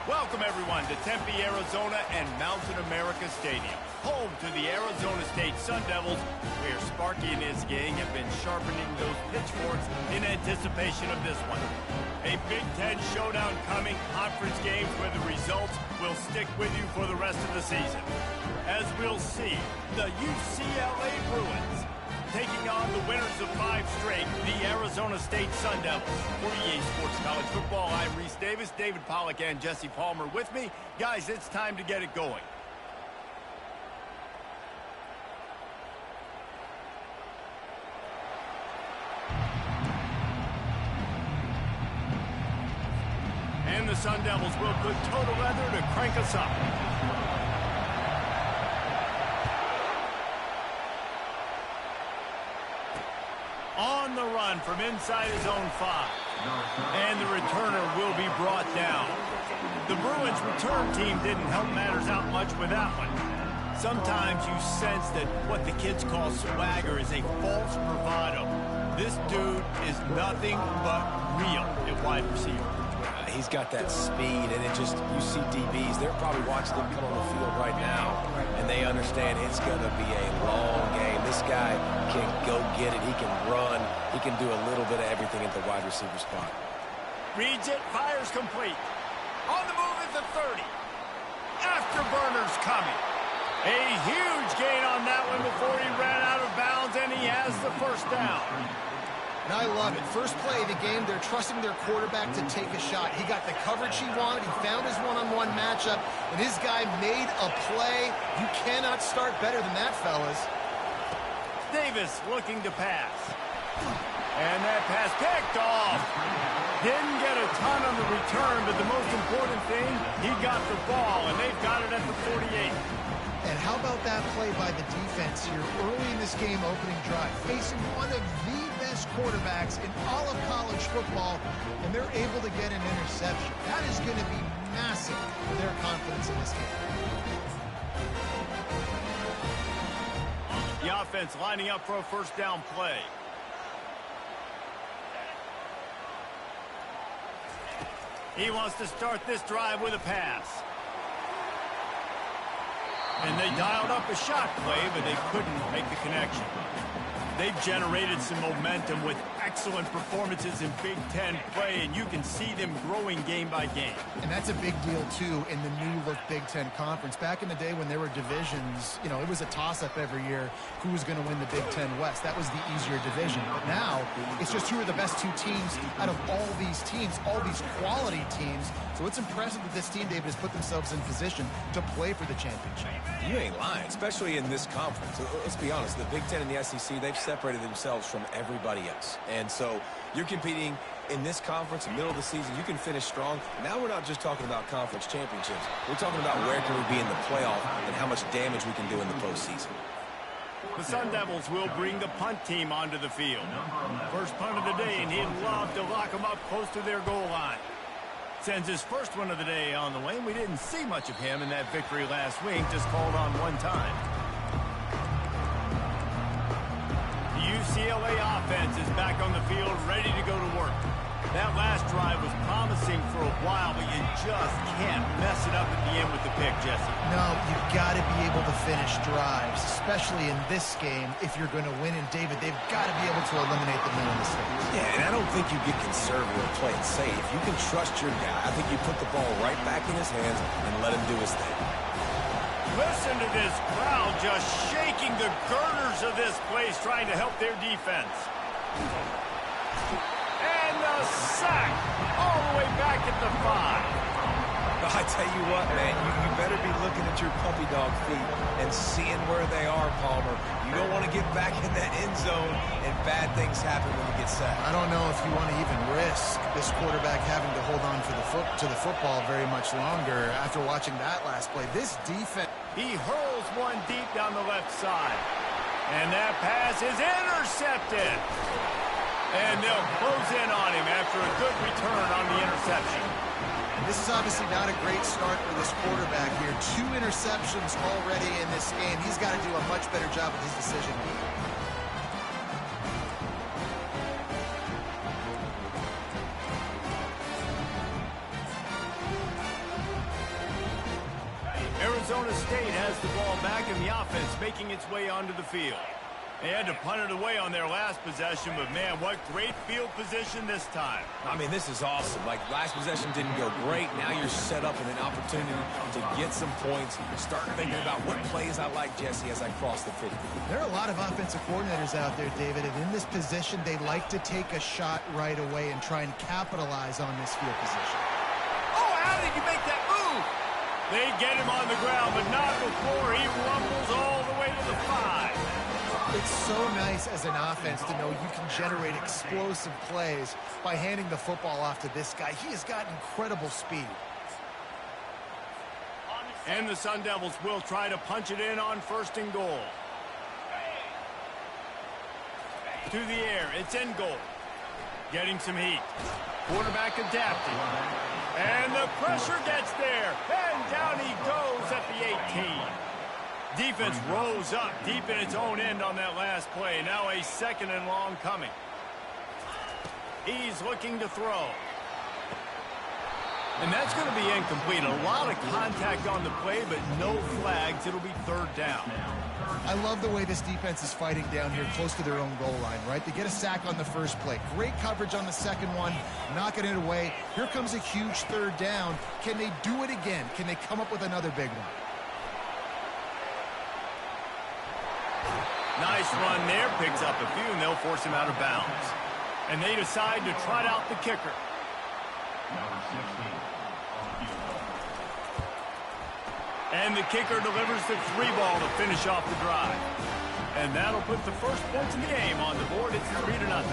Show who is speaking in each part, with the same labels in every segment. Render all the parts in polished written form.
Speaker 1: Welcome, everyone, to Tempe, Arizona and Mountain America Stadium, home to the Arizona State Sun Devils, where Sparky and his gang have been sharpening those pitchforks in anticipation of this one. A Big Ten showdown coming, conference games where the results will stick with you for the rest of the season. As we'll see, the UCLA Bruins taking on the winners of 5 straight, the Arizona State Sun Devils. For EA Sports College Football, I'm Reese Davis, David Pollack and Jesse Palmer with me. Guys, it's time to get it going. And the Sun Devils will put total leather to crank us up. On the run from inside his own 5. And the returner will be brought down. The Bruins return team didn't help matters out much with that one. Sometimes you sense that what the kids call swagger is a false bravado. This dude is nothing but real at wide receiver.
Speaker 2: He's got that speed, and you see DBs, they're probably watching him come on the field right now, and they understand it's going to be a long game. This guy can go get it. He can run. He can do a little bit of everything at the wide receiver spot.
Speaker 1: Reads it, fires complete. On the move at the 30. Afterburner's coming. A huge gain on that one before he ran out of bounds, and he has the first down.
Speaker 3: And I love it. First play of the game, they're trusting their quarterback to take a shot. He got the coverage he wanted. He found his one-on-one matchup, and his guy made a play. You cannot start better than that, fellas.
Speaker 1: Davis looking to pass. And that pass picked off. Didn't get a ton on the return, but the most important thing, he got the ball, and they've got it at the 48.
Speaker 3: And how about that play by the defense here early in this game opening drive, facing one of the best quarterbacks in all of college football, and they're able to get an interception. That is going to be massive for their confidence in this game.
Speaker 1: The offense lining up for a first down play. He wants to start this drive with a pass. And they dialed up a shot play, but they couldn't make the connection. They've generated some momentum with excellent performances in Big Ten play, and you can see them growing game by game.
Speaker 3: And that's a big deal, too, in the new-look Big Ten Conference. Back in the day when there were divisions, it was a toss-up every year who was going to win the Big Ten West. That was the easier division. But now, it's just who are the best 2 teams out of all these teams, all these quality teams. So it's impressive that this team, David, has put themselves in position to play for the championship.
Speaker 2: You ain't lying, especially in this conference. Let's be honest, the Big Ten and the SEC, they've separated themselves from everybody else. And so you're competing in this conference, in the middle of the season, you can finish strong. Now we're not just talking about conference championships. We're talking about where can we be in the playoff and how much damage we can do in the postseason.
Speaker 1: The Sun Devils will bring the punt team onto the field. First punt of the day, and he'd love to lock them up close to their goal line. Sends his first one of the day on the way. We didn't see much of him in that victory last week, just called on one time. The UCLA offense is back on the field, ready to go to work. That last drive was promising for a while, but you just can't mess it up at the end with the pick, Jesse.
Speaker 3: No, you've got to be able to finish drives, especially in this game if you're going to win. And, David, they've got to be able to eliminate the middle mistakes.
Speaker 2: Yeah, and I don't think you get conservative and play it safe. You can trust your guy. I think you put the ball right back in his hands and let him do his thing.
Speaker 1: Listen to this crowd just shaking the girders of this place, trying to help their defense. And the sack all the way back at the 5.
Speaker 2: I tell you what, man, you better be looking at your puppy dog feet and seeing where they are, Palmer. You don't want to get back in that end zone and bad things happen when you get sacked.
Speaker 3: I don't know if you want to even risk this quarterback having to hold on to the football very much longer after watching that last play. This defense.
Speaker 1: He hurls one deep down the left side. And that pass is intercepted. And they'll close in on him after a good return on the interception.
Speaker 3: This is obviously not a great start for this quarterback here. 2 interceptions already in this game. He's got to do a much better job with his decision making.
Speaker 1: Arizona State has the ball back and the offense making its way onto the field. They had to punt it away on their last possession, but man, what great field position this time.
Speaker 2: I mean, this is awesome. Like, last possession didn't go great. Now you're set up with an opportunity to get some points. Start thinking about what plays I like, Jesse, as I cross the 50.
Speaker 3: There are a lot of offensive coordinators out there, David, and in this position, they like to take a shot right away and try and capitalize on this field position.
Speaker 1: Oh, how did you make that move? They get him on the ground, but not before he rumbles all the way to the 5.
Speaker 3: It's so nice as an offense to know you can generate explosive plays by handing the football off to this guy. He has got incredible speed.
Speaker 1: And the Sun Devils will try to punch it in on 1st and goal. To the air, it's in goal. Getting some heat. Quarterback adapting. And the pressure gets there. And down he goes at the 18. Defense rose up deep in its own end on that last play. Now a 2nd and long coming. He's looking to throw. And that's going to be incomplete. A lot of contact on the play, but no flags. It'll be 3rd down.
Speaker 3: I love the way this defense is fighting down here close to their own goal line, right? They get a sack on the first play. Great coverage on the second one, knocking it away. Here comes a huge 3rd down. Can they do it again? Can they come up with another big one?
Speaker 1: Nice run there, picks up a few, and they'll force him out of bounds. And they decide to trot out the kicker. And the kicker delivers the 3-ball to finish off the drive. And that'll put the first points in the game on the board. It's 3-0.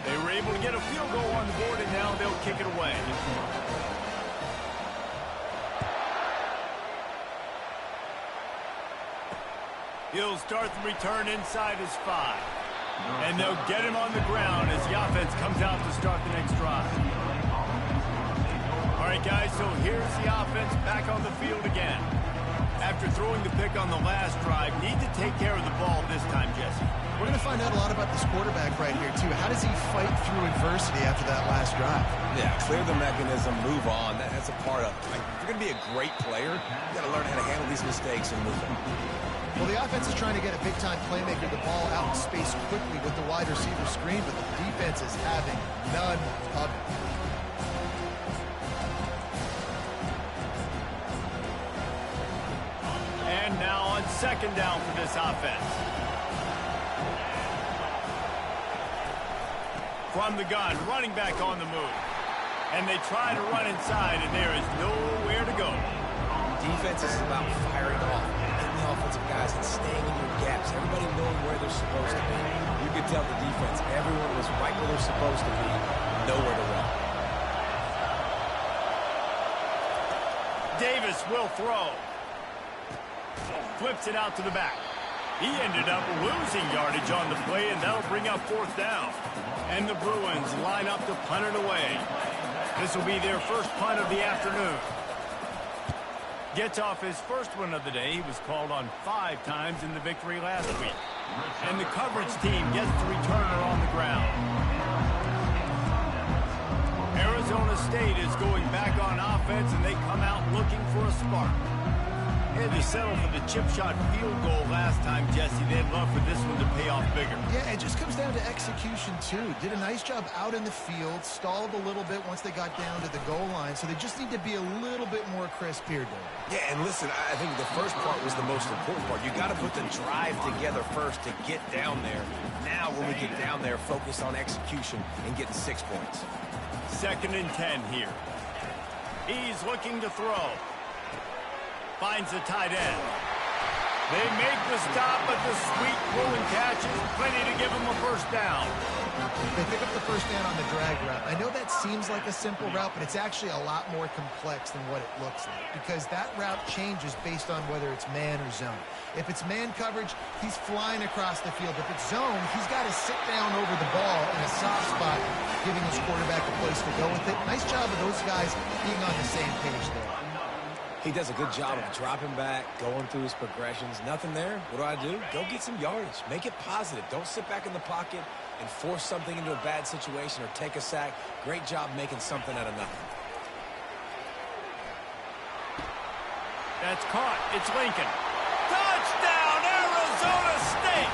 Speaker 1: They were able to get a field goal on the board, and now they'll kick it away. He'll start the return inside his 5. And they'll get him on the ground as the offense comes out to start the next drive. All right, guys, so here's the offense back on the field again. After throwing the pick on the last drive, need to take care of the ball this time, Jesse.
Speaker 3: We're going to find out a lot about this quarterback right here, too. How does he fight through adversity after that last drive?
Speaker 2: Yeah, clear the mechanism, move on. That's a part of it. Like, if you're going to be a great player, you got to learn how to handle these mistakes and move on.
Speaker 3: Well, the offense is trying to get a big-time playmaker the ball out in space quickly with the wide receiver screen, but the defense is having none of it.
Speaker 1: And now on 2nd down for this offense. From the gun, running back on the move. And they try to run inside, and there is nowhere to go.
Speaker 2: Defense is about firing off. The offensive guys and staying in your gaps. Everybody knowing where they're supposed to be. You could tell the defense, everyone was right where they're supposed to be. Nowhere to run.
Speaker 1: Davis will throw. Flips it out to the back. He ended up losing yardage on the play, and that'll bring up 4th down. And the Bruins line up to punt it away. This will be their first punt of the afternoon. Gets off his first one of the day. He was called on 5 times in the victory last week. And the coverage team gets the returner on the ground. Arizona State is going back on offense, and they come out looking for a spark. Had to settle for the chip shot field goal last time, Jesse. They'd love for this one to pay off bigger.
Speaker 3: Yeah, it just comes down to execution, too. Did a nice job out in the field, stalled a little bit once they got down to the goal line, so they just need to be a little bit more crisp here, Dave.
Speaker 2: Yeah, and listen, I think the first part was the most important part. You got to put the drive together first to get down there. Now, when we get down there, focus on execution and getting 6 points.
Speaker 1: 2nd and 10 here. He's looking to throw. Finds the tight end. They make the stop, but the sweet throw and catch is plenty to give them a 1st down.
Speaker 3: They pick up the 1st down on the drag route. I know that seems like a simple route, but it's actually a lot more complex than what it looks like because that route changes based on whether it's man or zone. If it's man coverage, he's flying across the field. If it's zone, he's got to sit down over the ball in a soft spot, giving his quarterback a place to go with it. Nice job of those guys being on the same page there.
Speaker 2: He does a good job of dropping back, going through his progressions. Nothing there. What do? Go get some yardage. Make it positive. Don't sit back in the pocket and force something into a bad situation or take a sack. Great job making something out of nothing.
Speaker 1: That's caught. It's Lincoln. Touchdown, Arizona State!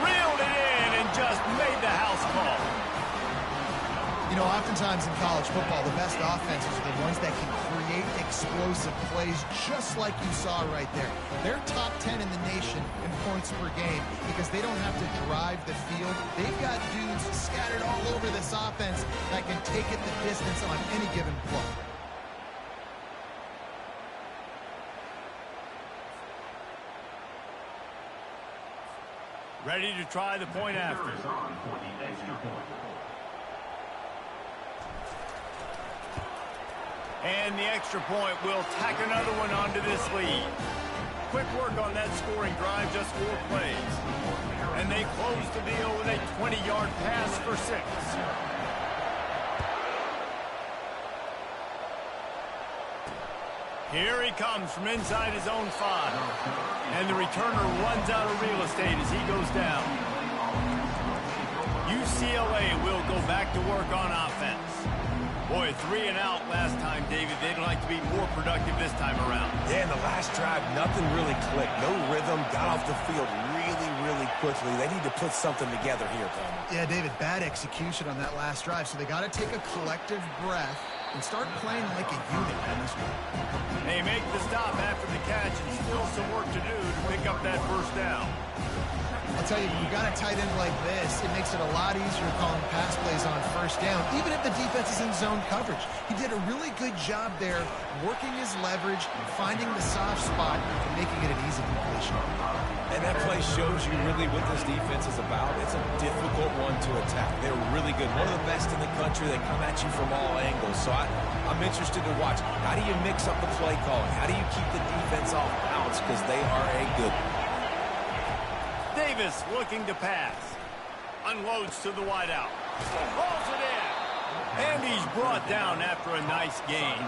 Speaker 1: Reeled it in and just made the house call.
Speaker 3: You know, oftentimes in college football, the best offenses are the ones that can create explosive plays just like you saw right there. They're top 10 in the nation in points per game because they don't have to drive the field. They've got dudes scattered all over this offense that can take it the distance on any given play.
Speaker 1: Ready to try the point after. And the extra point will tack another one onto this lead. Quick work on that scoring drive, just 4 plays. And they close the deal with a 20-yard pass for 6. Here he comes from inside his own 5. And the returner runs out of real estate as he goes down. UCLA will go back to work on offense. Boy, 3 and out last time, David. They'd like to be more productive this time around.
Speaker 2: Yeah, in the last drive, nothing really clicked. No rhythm, got off the field really quickly. They need to put something together here, Palmer.
Speaker 3: Yeah, David, bad execution on that last drive, so they got to take a collective breath and start playing like a unit on this one.
Speaker 1: They make the stop after the catch and still some work to do to pick up that first down.
Speaker 3: I'll tell you, when you've got a tight end like this, it makes it a lot easier calling pass plays on first down, even if the defense is in zone coverage. He did a really good job there, working his leverage, finding the soft spot, and making it an easy completion.
Speaker 2: And that play shows you really what this defense is about. It's a difficult one to attack. They're really good. One of the best in the country. They come at you from all angles. So I'm interested to watch. How do you mix up the play calling? How do you keep the defense off balance? Because they are a good one.
Speaker 1: Davis looking to pass. Unloads to the wideout. Pulls it in. And he's brought down after a nice gain.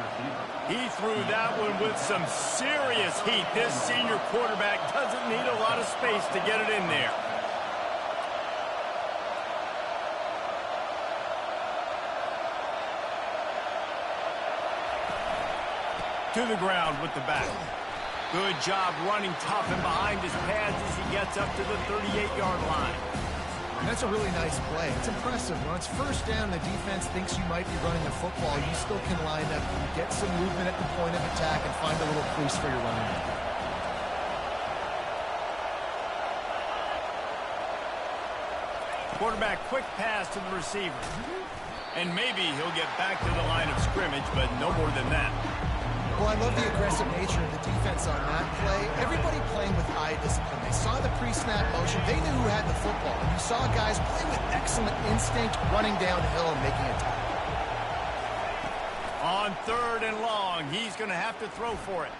Speaker 1: He threw that one with some serious heat. This senior quarterback doesn't need a lot of space to get it in there. To the ground with the back. Good job running tough and behind his pads as he gets up to the 38-yard line.
Speaker 3: That's a really nice play. It's impressive. When it's first down, the defense thinks you might be running the football. You still can line up and get some movement at the point of attack and find a little crease for your running back.
Speaker 1: Quarterback quick pass to the receiver. And maybe he'll get back to the line of scrimmage, but no more than that.
Speaker 3: Well, I love the aggressive nature of the defense on that play. Everybody playing with eye discipline. They saw the pre-snap motion. They knew who had the football. And you saw guys play with excellent instinct, running downhill and making a tackle.
Speaker 1: On 3rd and long, he's going to have to throw for it.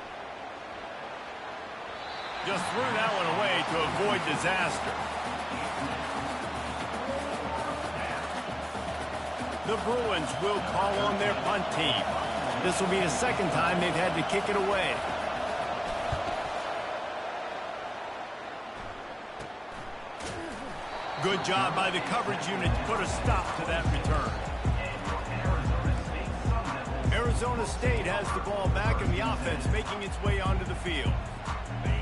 Speaker 1: Just threw that one away to avoid disaster. The Bruins will call on their punt team. This will be the second time they've had to kick it away. Good job by the coverage unit to put a stop to that return. Arizona State has the ball back in the offense, making its way onto the field.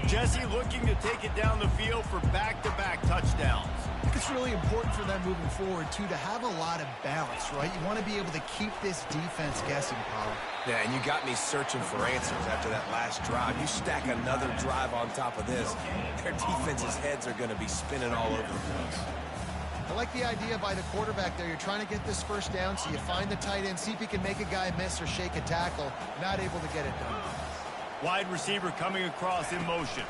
Speaker 1: Jesse looking to take it down the field for back-to-back touchdowns.
Speaker 3: I think it's really important for them moving forward, too, to have a lot of balance, right? You want to be able to keep this defense guessing, Paul.
Speaker 2: Yeah, and you got me searching for answers after that last drive. You stack another drive on top of this, their defense's heads are going to be spinning all over the place.
Speaker 3: I like the idea by the quarterback there. You're trying to get this first down, so you find the tight end, see if he can make a guy miss or shake a tackle. Not able to get it done.
Speaker 1: Wide receiver coming across in motion.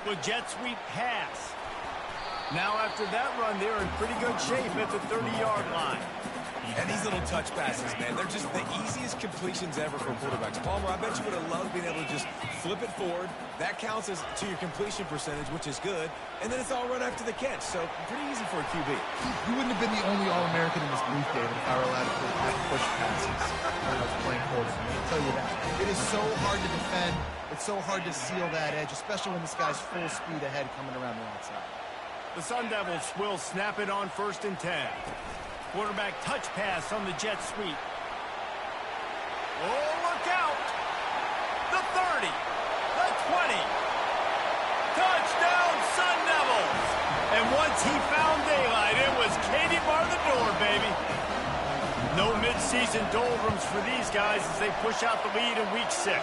Speaker 1: With jet sweep pass. Now after that run, they're in pretty good shape at the 30-yard line.
Speaker 2: And these little touch passes, man, they're just the easiest completions ever for quarterbacks. Palmer, I bet you would have loved being able to just flip it forward. That counts as to your completion percentage, which is good. And then it's all run after the catch. So pretty easy for a QB.
Speaker 3: You wouldn't have been the only All-American in this booth, David, if I were allowed to push passes when I was playing quarterback. I'll tell you that. It is so hard to defend. It's so hard to seal that edge, especially when this guy's full speed ahead coming around the outside.
Speaker 1: The Sun Devils will snap it on 1st and 10. Quarterback touch pass on the jet sweep. Oh, look out! The 30, the 20. Touchdown, Sun Devils! And once he found daylight, it was Katie bar the door, baby. No mid-season doldrums for these guys as they push out the lead in Week 6.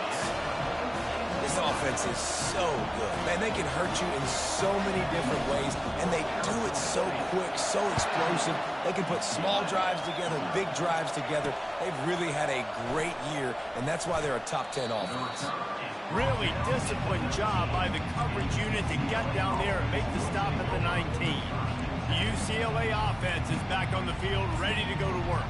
Speaker 2: This offense is so good. Man, they can hurt you in so many different ways, and they do it so quick, so explosive. They can put small drives together, big drives together. They've really had a great year, and that's why they're a top 10 offense.
Speaker 1: Really disciplined job by the coverage unit to get down there and make the stop at the 19. The UCLA offense is back on the field, ready to go to work.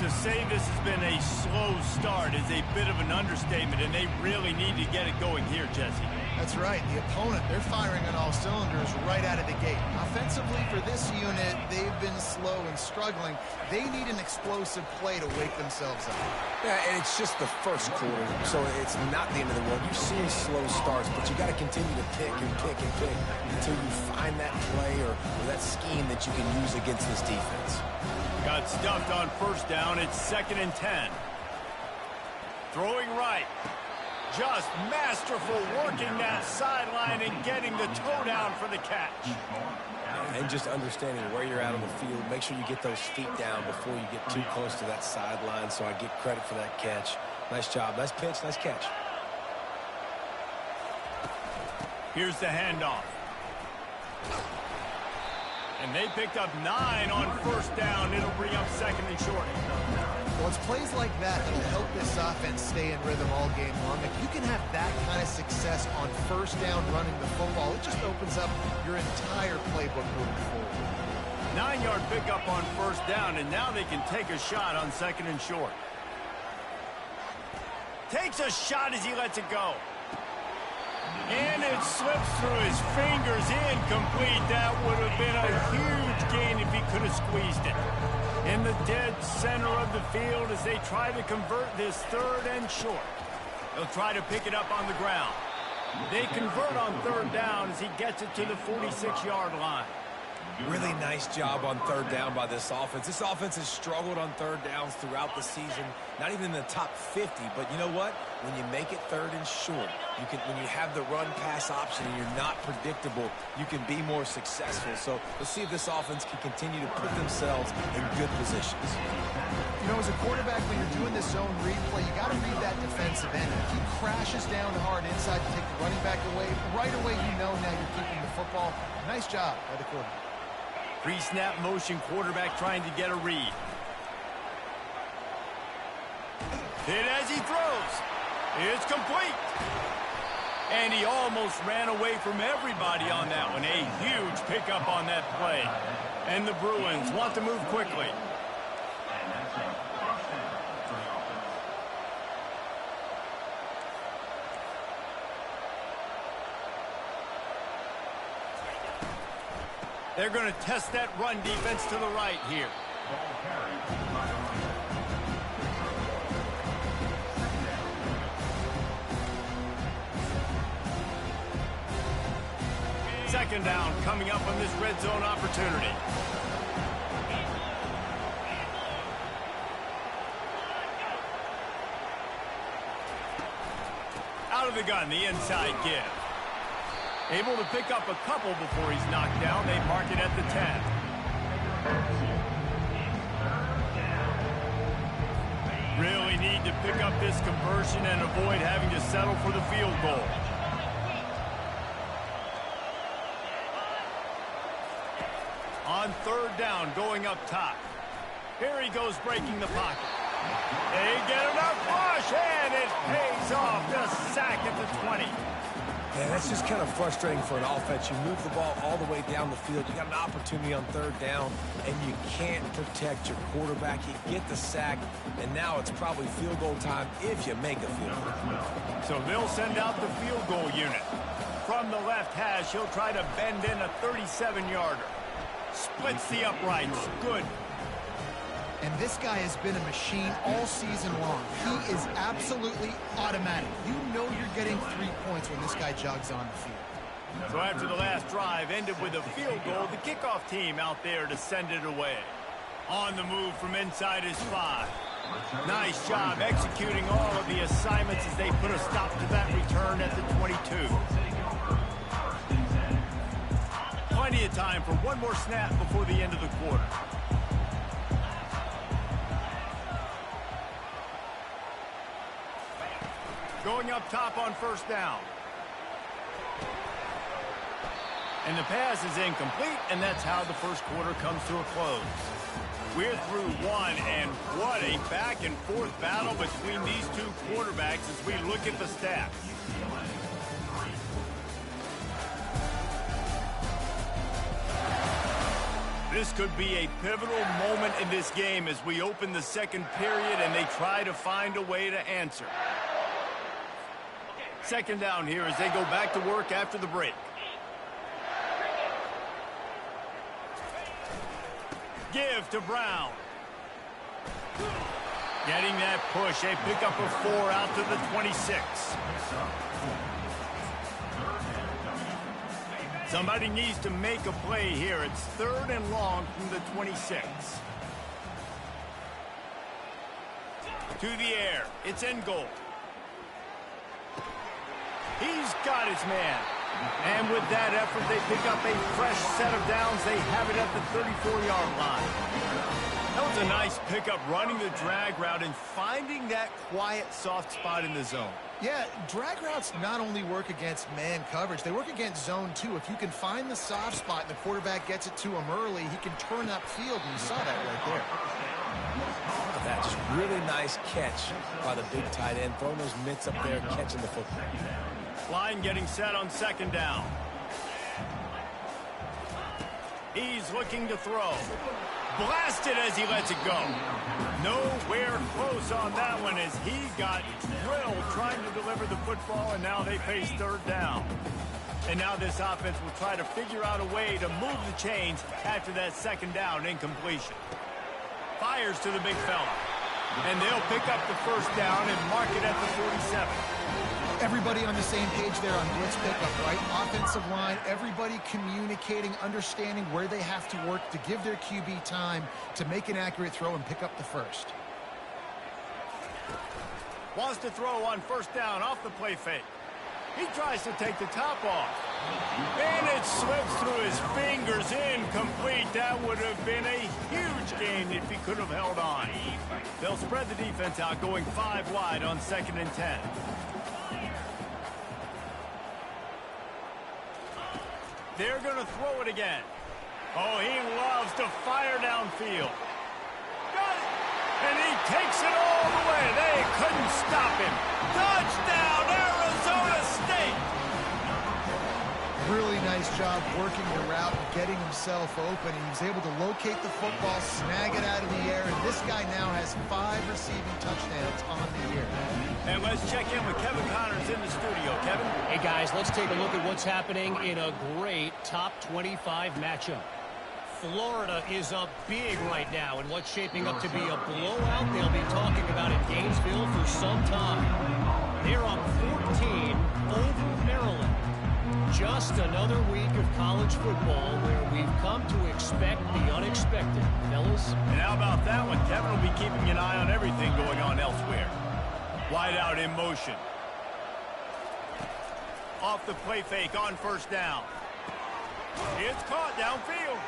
Speaker 1: To say this has been a slow start is a bit of an understatement, and they really need to get it going here, Jesse.
Speaker 3: That's right. The opponent, they're firing on all cylinders right out of the gate. Offensively, for this unit, they've been slow and struggling. They need an explosive play to wake themselves up.
Speaker 2: Yeah, and it's just the first quarter, so it's not the end of the world. You're seeing slow starts, but you got to continue to pick and pick and pick until you find that play or that scheme that you can use against this defense.
Speaker 1: Got stuffed on 1st down. It's 2nd and 10. Throwing right. Just masterful working that sideline and getting the toe down for the catch.
Speaker 2: And just understanding where you're at on the field. Make sure you get those feet down before you get too close to that sideline, so I get credit for that catch. Nice job. Nice pitch. Nice catch.
Speaker 1: Here's the handoff. And they picked up 9 on 1st down. It'll bring up 2nd and short.
Speaker 3: Well, it's plays like that that'll help this offense stay in rhythm all game long. If you can have that kind of success on 1st down running the football, it just opens up your entire playbook moving forward.
Speaker 1: 9-yard pickup on 1st down, and now they can take a shot on 2nd and short. Takes a shot as he lets it go. And it slips through his fingers, incomplete. That would have been a huge gain if he could have squeezed it. In the dead center of the field as they try to convert this 3rd and short. They'll try to pick it up on the ground. They convert on 3rd down as he gets it to the 46-yard line.
Speaker 2: Really nice job on 3rd down by this offense. This offense has struggled on 3rd downs throughout the season. Not even in the top 50, but you know what? When you make it 3rd and short, when you have the run-pass option and you're not predictable, you can be more successful. So let's see if this offense can continue to put themselves in good positions.
Speaker 3: You know, as a quarterback, when you're doing this zone read play, you got to read that defensive end. If he crashes down hard inside to take the running back away, right away you know now you're keeping the football. Nice job by the quarterback.
Speaker 1: Pre-snap motion quarterback trying to get a read. Hit as he throws. It's complete. And he almost ran away from everybody on that one. A huge pickup on that play. And the Bruins want to move quickly. They're going to test that run defense to the right here. Second down coming up on this red zone opportunity. Out of the gun, the inside give. Able to pick up a couple before he's knocked down. They mark it at the 10. Really need to pick up this conversion and avoid having to settle for the field goal. On 3rd down, going up top. Here he goes breaking the pocket. They get enough push, and it pays off. The sack at the 20.
Speaker 2: Yeah, that's just kind of frustrating for an offense. You move the ball all the way down the field. You got an opportunity on third down, and you can't protect your quarterback. You get the sack, and now it's probably field goal time if you make a field goal.
Speaker 1: So they'll send out the field goal unit. From the left hash, he'll try to bend in a 37-yarder. Splits the uprights. Good.
Speaker 3: And this guy has been a machine all season long. He is absolutely automatic. You know you're getting 3 points when this guy jogs on the field.
Speaker 1: So after the last drive ended with a field goal, the kickoff team out there to send it away. On the move from inside his 5. Nice job executing all of the assignments as they put a stop to that return at the 22. Plenty of time for one more snap before the end of the quarter. Going up top on first down. And the pass is incomplete, and that's how the first quarter comes to a close. We're through one, and what a back-and-forth battle between these two quarterbacks as we look at the stats. This could be a pivotal moment in this game as we open the second period and they try to find a way to answer. Second down here as they go back to work after the break. Give to Brown. Getting that push, a pickup of 4 out to the 26. Somebody needs to make a play here. It's 3rd and long from the 26. To the air. It's in goal. He's got his man. And with that effort, they pick up a fresh set of downs. They have it at the 34-yard line. That was a nice pickup, running the drag route and finding that quiet, soft spot in the zone.
Speaker 3: Yeah, drag routes not only work against man coverage, they work against zone too. If you can find the soft spot and the quarterback gets it to him early, he can turn upfield, and you saw that right there.
Speaker 2: That just really nice catch by the big tight end, throwing those mitts up there, catching the football.
Speaker 1: Line getting set on second down. He's looking to throw. Blasted as he lets it go. Nowhere close on that one as he got drilled trying to deliver the football, and now they face third down. And now this offense will try to figure out a way to move the chains after that second down incompletion. Fires to the big fella. And they'll pick up the first down and mark it at the 47.
Speaker 3: Everybody on the same page there on blitz pickup, right? Offensive line, everybody communicating, understanding where they have to work to give their QB time to make an accurate throw and pick up the first.
Speaker 1: Wants to throw on first down off the play fake. He tries to take the top off. And it slips through his fingers, incomplete. That would have been a huge gain if he could have held on. They'll spread the defense out, going 5 wide on 2nd and 10. They're going to throw it again. Oh, he loves to fire downfield. Got it. And he takes it all the way. They couldn't stop him. Touchdown, Arizona State.
Speaker 3: Really nice job working the route and getting himself open. He was able to locate the football, snag it out of the air, and this guy now has 5 receiving touchdowns on the year.
Speaker 1: And let's check in with Kevin Connors in the studio. Kevin?
Speaker 4: Hey, guys, let's take a look at what's happening in a great top 25 matchup. Florida is up big right now in what's shaping up to be a blowout they'll be talking about in Gainesville for some time. They're up 14 over Maryland. Just another week of college football where we've come to expect the unexpected, fellas.
Speaker 1: And how about that one? Kevin will be keeping an eye on everything going on elsewhere. Wide out in motion. Off the play fake on first down. It's caught downfield.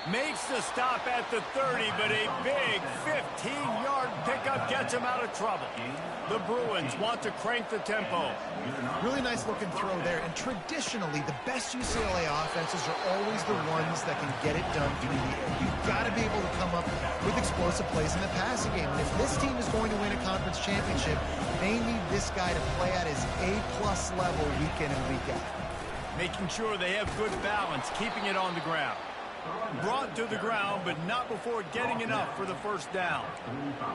Speaker 1: Makes the stop at the 30, but a big 15-yard pickup gets him out of trouble. The Bruins want to crank the tempo.
Speaker 3: Really nice looking throw there. And traditionally, the best UCLA offenses are always the ones that can get it done through the air. You've got to be able to come up with explosive plays in the passing game. And if this team is going to win a conference championship, they need this guy to play at his A-plus level week in and week out.
Speaker 1: Making sure they have good balance, keeping it on the ground. Brought to the ground, but not before getting enough for the first down.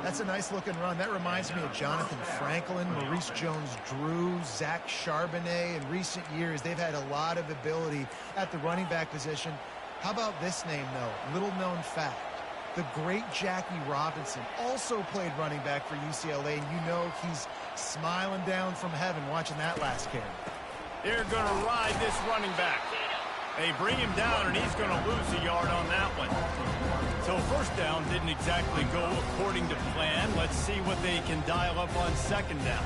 Speaker 3: That's a nice-looking run. That reminds me of Jonathan Franklin, Maurice Jones-Drew, Zach Charbonnet. In recent years, they've had a lot of ability at the running back position. How about this name, though? Little-known fact. The great Jackie Robinson also played running back for UCLA, and you know he's smiling down from heaven watching that last carry.
Speaker 1: They're going to ride this running back. They bring him down, and he's going to lose a yard on that one. So first down didn't exactly go according to plan. Let's see what they can dial up on second down.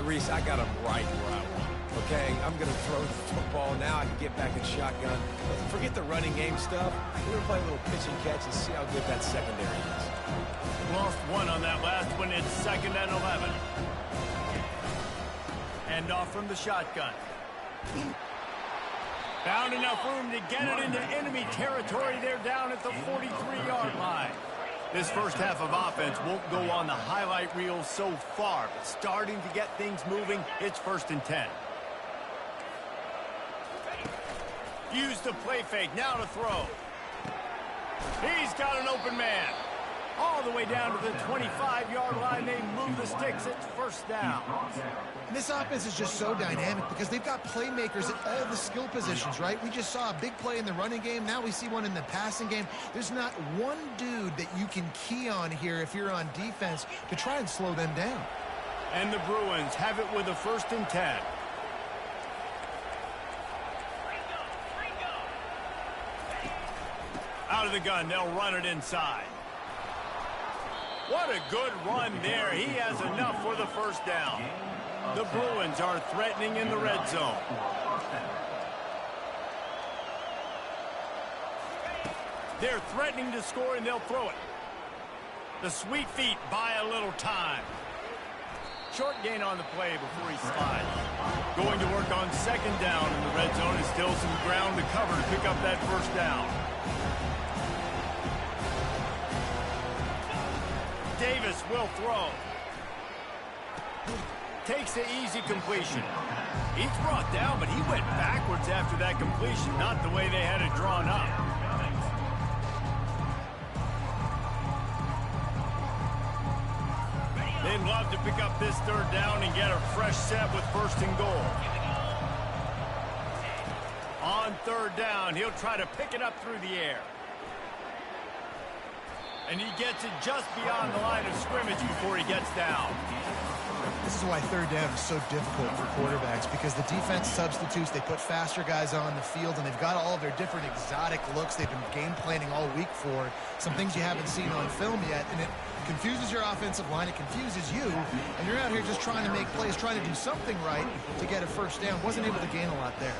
Speaker 2: Reese, I got him right where I want. Okay, I'm going to throw the football. Now I can get back in shotgun. Forget the running game stuff. We're going to play a little pitch and catch and see how good that secondary is.
Speaker 1: Lost one on that last one. It's 2nd and 11. Hand off from the shotgun. Found enough room to get it into enemy territory. They're down at the 43-yard line. This first half of offense won't go on the highlight reel so far, but starting to get things moving, it's 1st and 10. Use the play fake, now to throw. He's got an open man. All the way down to the 25-yard line. They move the sticks. It's 1st down.
Speaker 3: And this offense is just so dynamic because they've got playmakers at all the skill positions, right? We just saw a big play in the running game. Now we see one in the passing game. There's not one dude that you can key on here if you're on defense to try and slow them down.
Speaker 1: And the Bruins have it with a 1st and 10. Out of the gun, they'll run it inside. What a good run there. He has enough for the 1st down. The Bruins are threatening in the red zone. They're threatening to score, and they'll throw it. The sweet feet buy a little time. Short gain on the play before he slides. Going to work on 2nd down in the red zone. Is still some ground to cover to pick up that 1st down. Davis will throw. Takes the easy completion. He's brought down, but he went backwards after that completion, not the way they had it drawn up. They'd love to pick up this 3rd down and get a fresh set with 1st and goal. On 3rd down, he'll try to pick it up through the air. And he gets it just beyond the line of scrimmage before he gets down.
Speaker 3: This is why 3rd down is so difficult for quarterbacks, because the defense substitutes, they put faster guys on the field, and they've got all of their different exotic looks they've been game planning all week for, some things you haven't seen on film yet, and it confuses your offensive line, it confuses you, and you're out here just trying to make plays, trying to do something right to get a 1st down. Wasn't able to gain a lot there.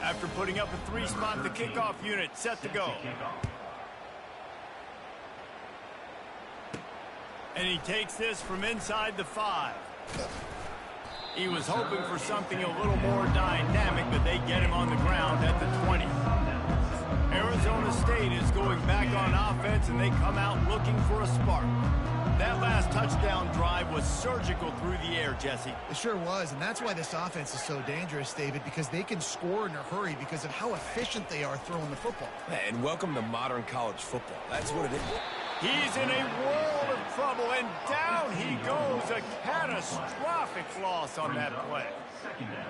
Speaker 1: After putting up a 3-spot, the kickoff unit set to go. And he takes this from inside the 5. He was hoping for something a little more dynamic, but they get him on the ground at the 20. Arizona State is going back on offense, and they come out looking for a spark. That last touchdown drive was surgical through the air, Jesse.
Speaker 3: It sure was, and that's why this offense is so dangerous, David, because they can score in a hurry because of how efficient they are throwing the football.
Speaker 2: And welcome to modern college football. That's what it is.
Speaker 1: He's in a world of trouble, and down he goes. A catastrophic loss on that play.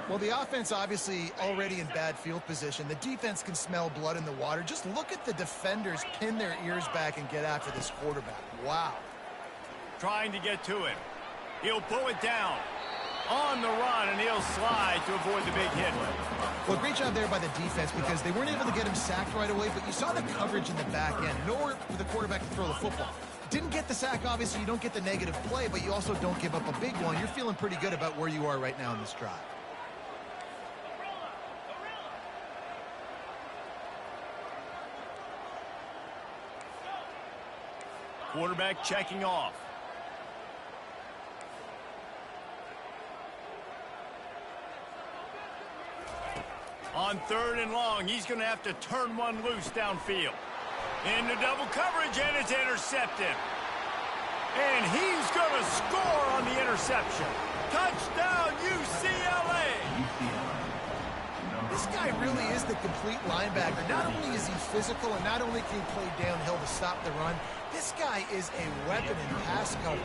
Speaker 3: Well, the offense obviously already in bad field position. The defense can smell blood in the water. Just look at the defenders pin their ears back and get after this quarterback. Wow.
Speaker 1: Trying to get to him. He'll pull it down. On the run, and he'll slide to avoid the big hit.
Speaker 3: Well, great job there by the defense because they weren't able to get him sacked right away, but you saw the coverage in the back end. Nowhere for the quarterback to throw the football. Didn't get the sack, obviously. You don't get the negative play, but you also don't give up a big one. You're feeling pretty good about where you are right now in this drive.
Speaker 1: Quarterback checking off. On 3rd and long, he's going to have to turn one loose downfield. Into double coverage, and it's intercepted. And he's going to score on the interception. Touchdown, UCLA!
Speaker 3: This guy really is the complete linebacker. Not only is he physical, and not only can he play downhill to stop the run, this guy is a weapon in pass coverage.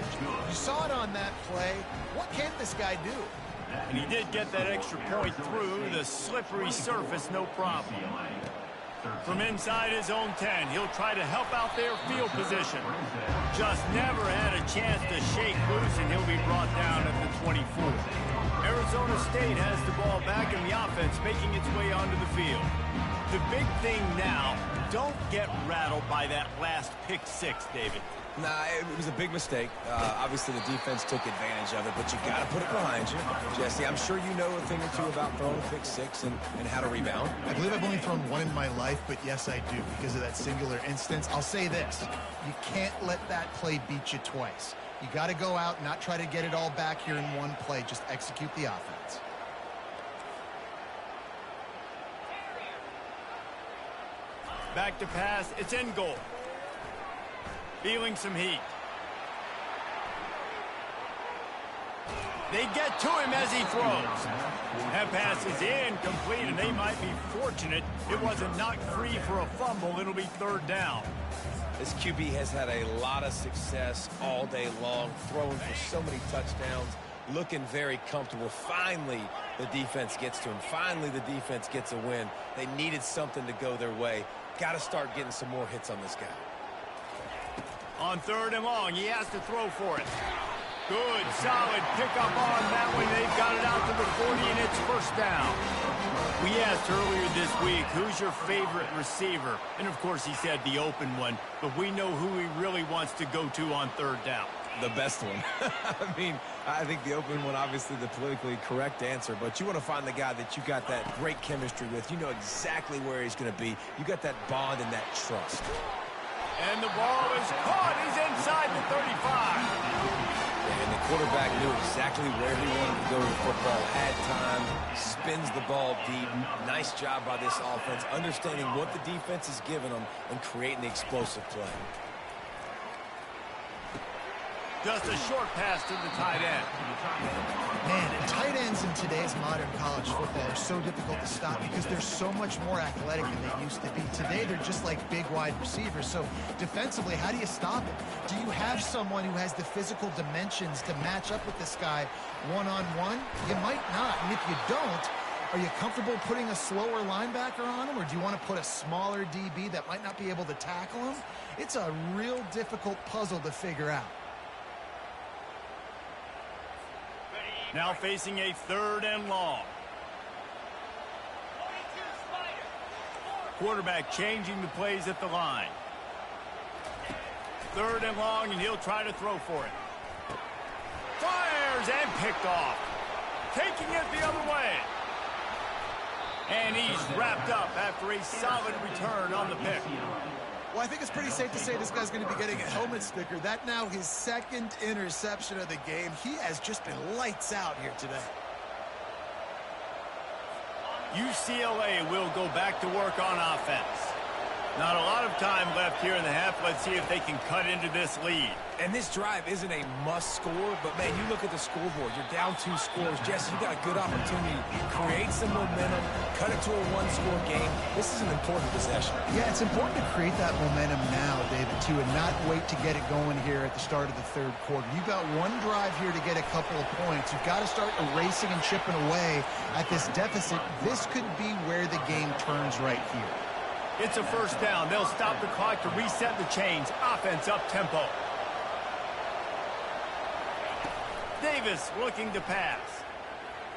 Speaker 3: You saw it on that play. What can this guy do?
Speaker 1: And he did get that extra point through the slippery surface, no problem. From inside his own 10, he'll try to help out their field position. Just never had a chance to shake loose, and he'll be brought down at the 24. Arizona State has the ball back, and the offense making its way onto the field. The big thing now, don't get rattled by that last pick six, David.
Speaker 2: Nah, it was a big mistake. Obviously, the defense took advantage of it, but you got to put it behind you. Jesse, I'm sure you know a thing or two about throwing a pick six and how to rebound.
Speaker 3: I believe I've only thrown one in my life, but yes, I do because of that singular instance. I'll say this. You can't let that play beat you twice. You got to go out and not try to get it all back here in one play. Just execute the offense.
Speaker 1: Back to pass. It's in goal. Feeling some heat. They get to him as he throws. That pass is incomplete, and they might be fortunate it wasn't knocked free for a fumble. It'll be 3rd down.
Speaker 2: This QB has had a lot of success all day long, throwing for so many touchdowns, looking very comfortable. Finally, the defense gets to him. Finally, the defense gets a win. They needed something to go their way. Got to start getting some more hits on this guy.
Speaker 1: On 3rd and long, he has to throw for it. Good, solid pickup on that one. They've got it out to the 40, and it's 1st down. We asked earlier this week, who's your favorite receiver? And, of course, he said the open one, but we know who he really wants to go to on 3rd down.
Speaker 2: The best one. I mean, I think the open one, obviously the politically correct answer, but you want to find the guy that you got that great chemistry with. You know exactly where he's going to be. You got that bond and that trust.
Speaker 1: And the ball is caught. He's inside the 35.
Speaker 2: And the quarterback knew exactly where he wanted to go with the football. Had time, spins the ball deep. Nice job by this offense, understanding what the defense is giving them and creating the explosive play.
Speaker 1: Just a short pass to the tight end.
Speaker 3: Man, tight ends in today's modern college football are so difficult to stop because they're so much more athletic than they used to be. Today, they're just like big wide receivers. So defensively, how do you stop it? Do you have someone who has the physical dimensions to match up with this guy one-on-one? You might not. And if you don't, are you comfortable putting a slower linebacker on him, or do you want to put a smaller DB that might not be able to tackle him? It's a real difficult puzzle to figure out.
Speaker 1: Now facing a 3rd and long. Quarterback changing the plays at the line. 3rd and long, and he'll try to throw for it. Fires and picked off. Taking it the other way. And he's wrapped up after a solid return on the pick.
Speaker 3: Well, I think it's pretty safe to say this guy's going to be getting a helmet sticker. That now his 2nd interception of the game. He has just been lights out here today.
Speaker 1: UCLA will go back to work on offense. Not a lot of time left here in the half. Let's see if they can cut into this lead.
Speaker 2: And this drive isn't a must score, but, man, you look at the scoreboard. You're down 2 scores. Jesse, you got a good opportunity to create some momentum, cut it to a 1-score game. This is an important possession.
Speaker 3: Yeah, it's important to create that momentum now, David, too, and not wait to get it going here at the start of the 3rd quarter. You've got one drive here to get a couple of points. You've got to start erasing and chipping away at this deficit. This could be where the game turns right here.
Speaker 1: It's a 1st down. They'll stop the clock to reset the chains. Offense up tempo. Davis looking to pass.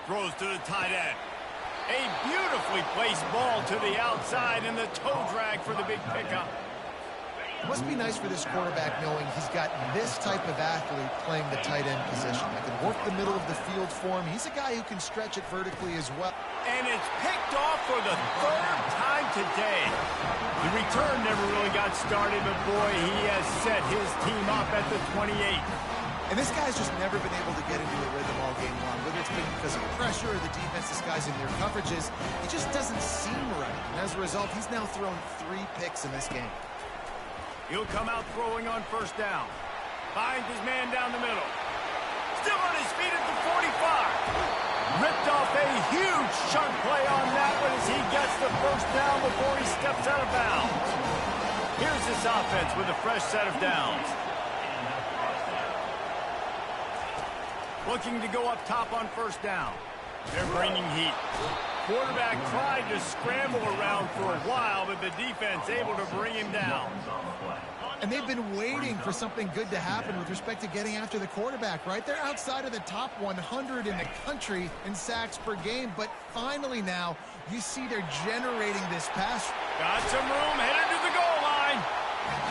Speaker 1: Throws to the tight end. A beautifully placed ball to the outside and the toe drag for the big pickup.
Speaker 3: It must be nice for this quarterback knowing he's got this type of athlete playing the tight end position. That can work the middle of the field for him. He's a guy who can stretch it vertically as well.
Speaker 1: And it's picked off for the third time today. The return never really got started, but boy, he has set his team up at the 28.
Speaker 3: And this guy's just never been able to get into a rhythm all game long. Whether it's been because of pressure or the defense disguising their coverages, it just doesn't seem right. And as a result, he's now thrown 3 picks in this game.
Speaker 1: He'll come out throwing on first down. Finds his man down the middle. Still on his feet at the 45. Ripped off a huge chunk play on that one as he gets the first down before he steps out of bounds. Here's this offense with a fresh set of downs. Looking to go up top on first down. They're bringing heat. Quarterback tried to scramble around for a while, but the defense able to bring him down.
Speaker 3: And they've been waiting for something good to happen with respect to getting after the quarterback, right? They're outside of the top 100 in the country in sacks per game, but finally now you see they're generating this pass.
Speaker 1: Got some room, headed to the goal line.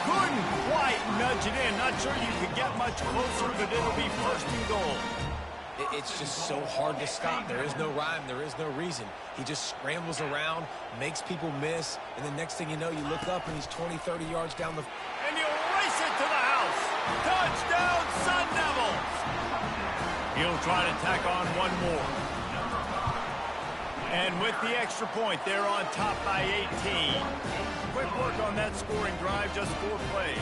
Speaker 1: Couldn't quite nudge it in. Not sure you could get much closer, but it'll be first and goal.
Speaker 2: It's just so hard to stop. There is no rhyme. There is no reason. He just scrambles around, makes people miss, and the next thing you know, you look up and he's 20, 30 yards down the...
Speaker 1: And you race it to the house. Touchdown, Sun Devils. He'll try to tack on one more. And with the extra point, they're on top by 18. Quick work on that scoring drive, just 4 plays.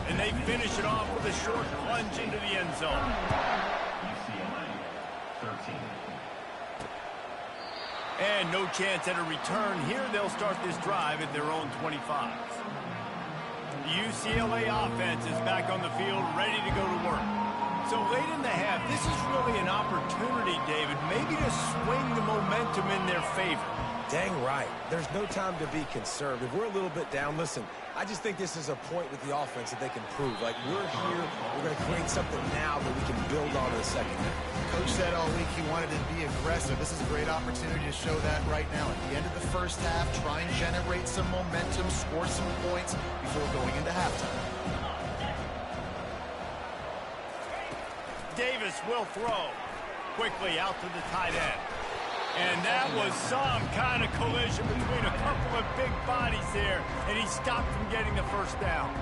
Speaker 1: And they finish it off with a short plunge into the end zone. And no chance at a return here. They'll start this drive at their own 25. The UCLA offense is back on the field, ready to go to work. So late in the half, this is really an opportunity, David, maybe to swing the momentum in their favor.
Speaker 2: Dang right. There's no time to be conservative. We're a little bit down. Listen, I just think this is a point with the offense that they can prove. Like, we're here, we're going to create something now that we can build on in the second half.
Speaker 3: Coach said all week he wanted to be aggressive. This is a great opportunity to show that right now. At the end of the first half, try and generate some momentum, score some points before going into halftime.
Speaker 1: Davis will throw. Quickly out to the tight end. And that was some kind of collision between a couple of big bodies there, and he stopped from getting the first down.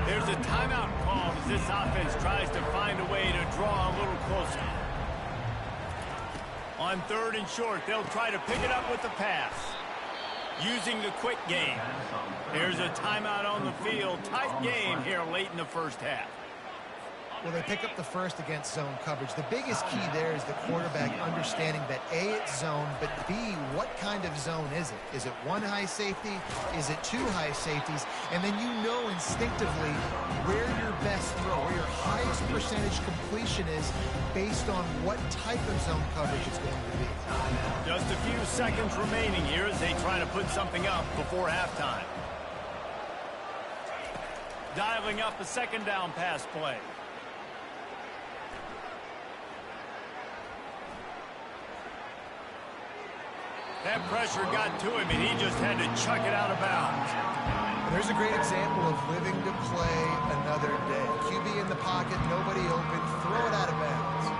Speaker 1: There's a timeout called as this offense tries to find a way to draw a little closer. On third and short, they'll try to pick it up with the pass. Using the quick game. There's a timeout on the field. Tight game here late in the first half.
Speaker 3: Well, they pick up the first against zone coverage. The biggest key there is the quarterback understanding that A, it's zone, but B, what kind of zone is it? Is it 1 high safety? Is it 2 high safeties? And then you know instinctively where your best throw, where your highest percentage completion is based on what type of zone coverage it's going to be.
Speaker 1: Just a few seconds remaining here as they try to put something up before halftime. Dialing up a second down pass play. That pressure got to him, and he just had to chuck it out of bounds.
Speaker 3: There's a great example of living to play another day. QB in the pocket, nobody open, throw it out of bounds.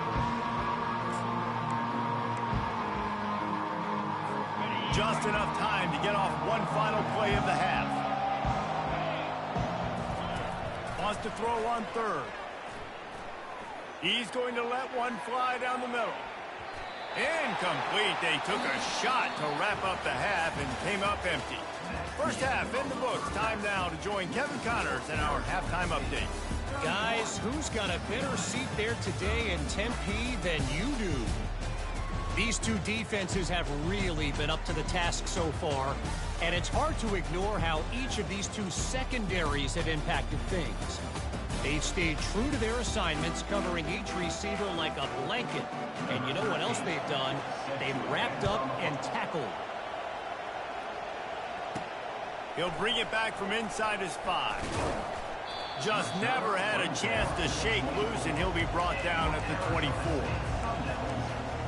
Speaker 1: Just enough time to get off one final play of the half. Wants to throw on third. He's going to let one fly down the middle. Incomplete. They took a shot to wrap up the half and came up empty. First half in the books. Time now to join Kevin Connors in our halftime update.
Speaker 4: Guys, who's got a better seat there today in Tempe than you do? These two defenses have really been up to the task so far, and it's hard to ignore how each of these two secondaries have impacted things. They've stayed true to their assignments, covering each receiver like a blanket. And you know what else they've done? They've wrapped up and tackled.
Speaker 1: He'll bring it back from inside his 5. Just never had a chance to shake loose, and he'll be brought down at the 24.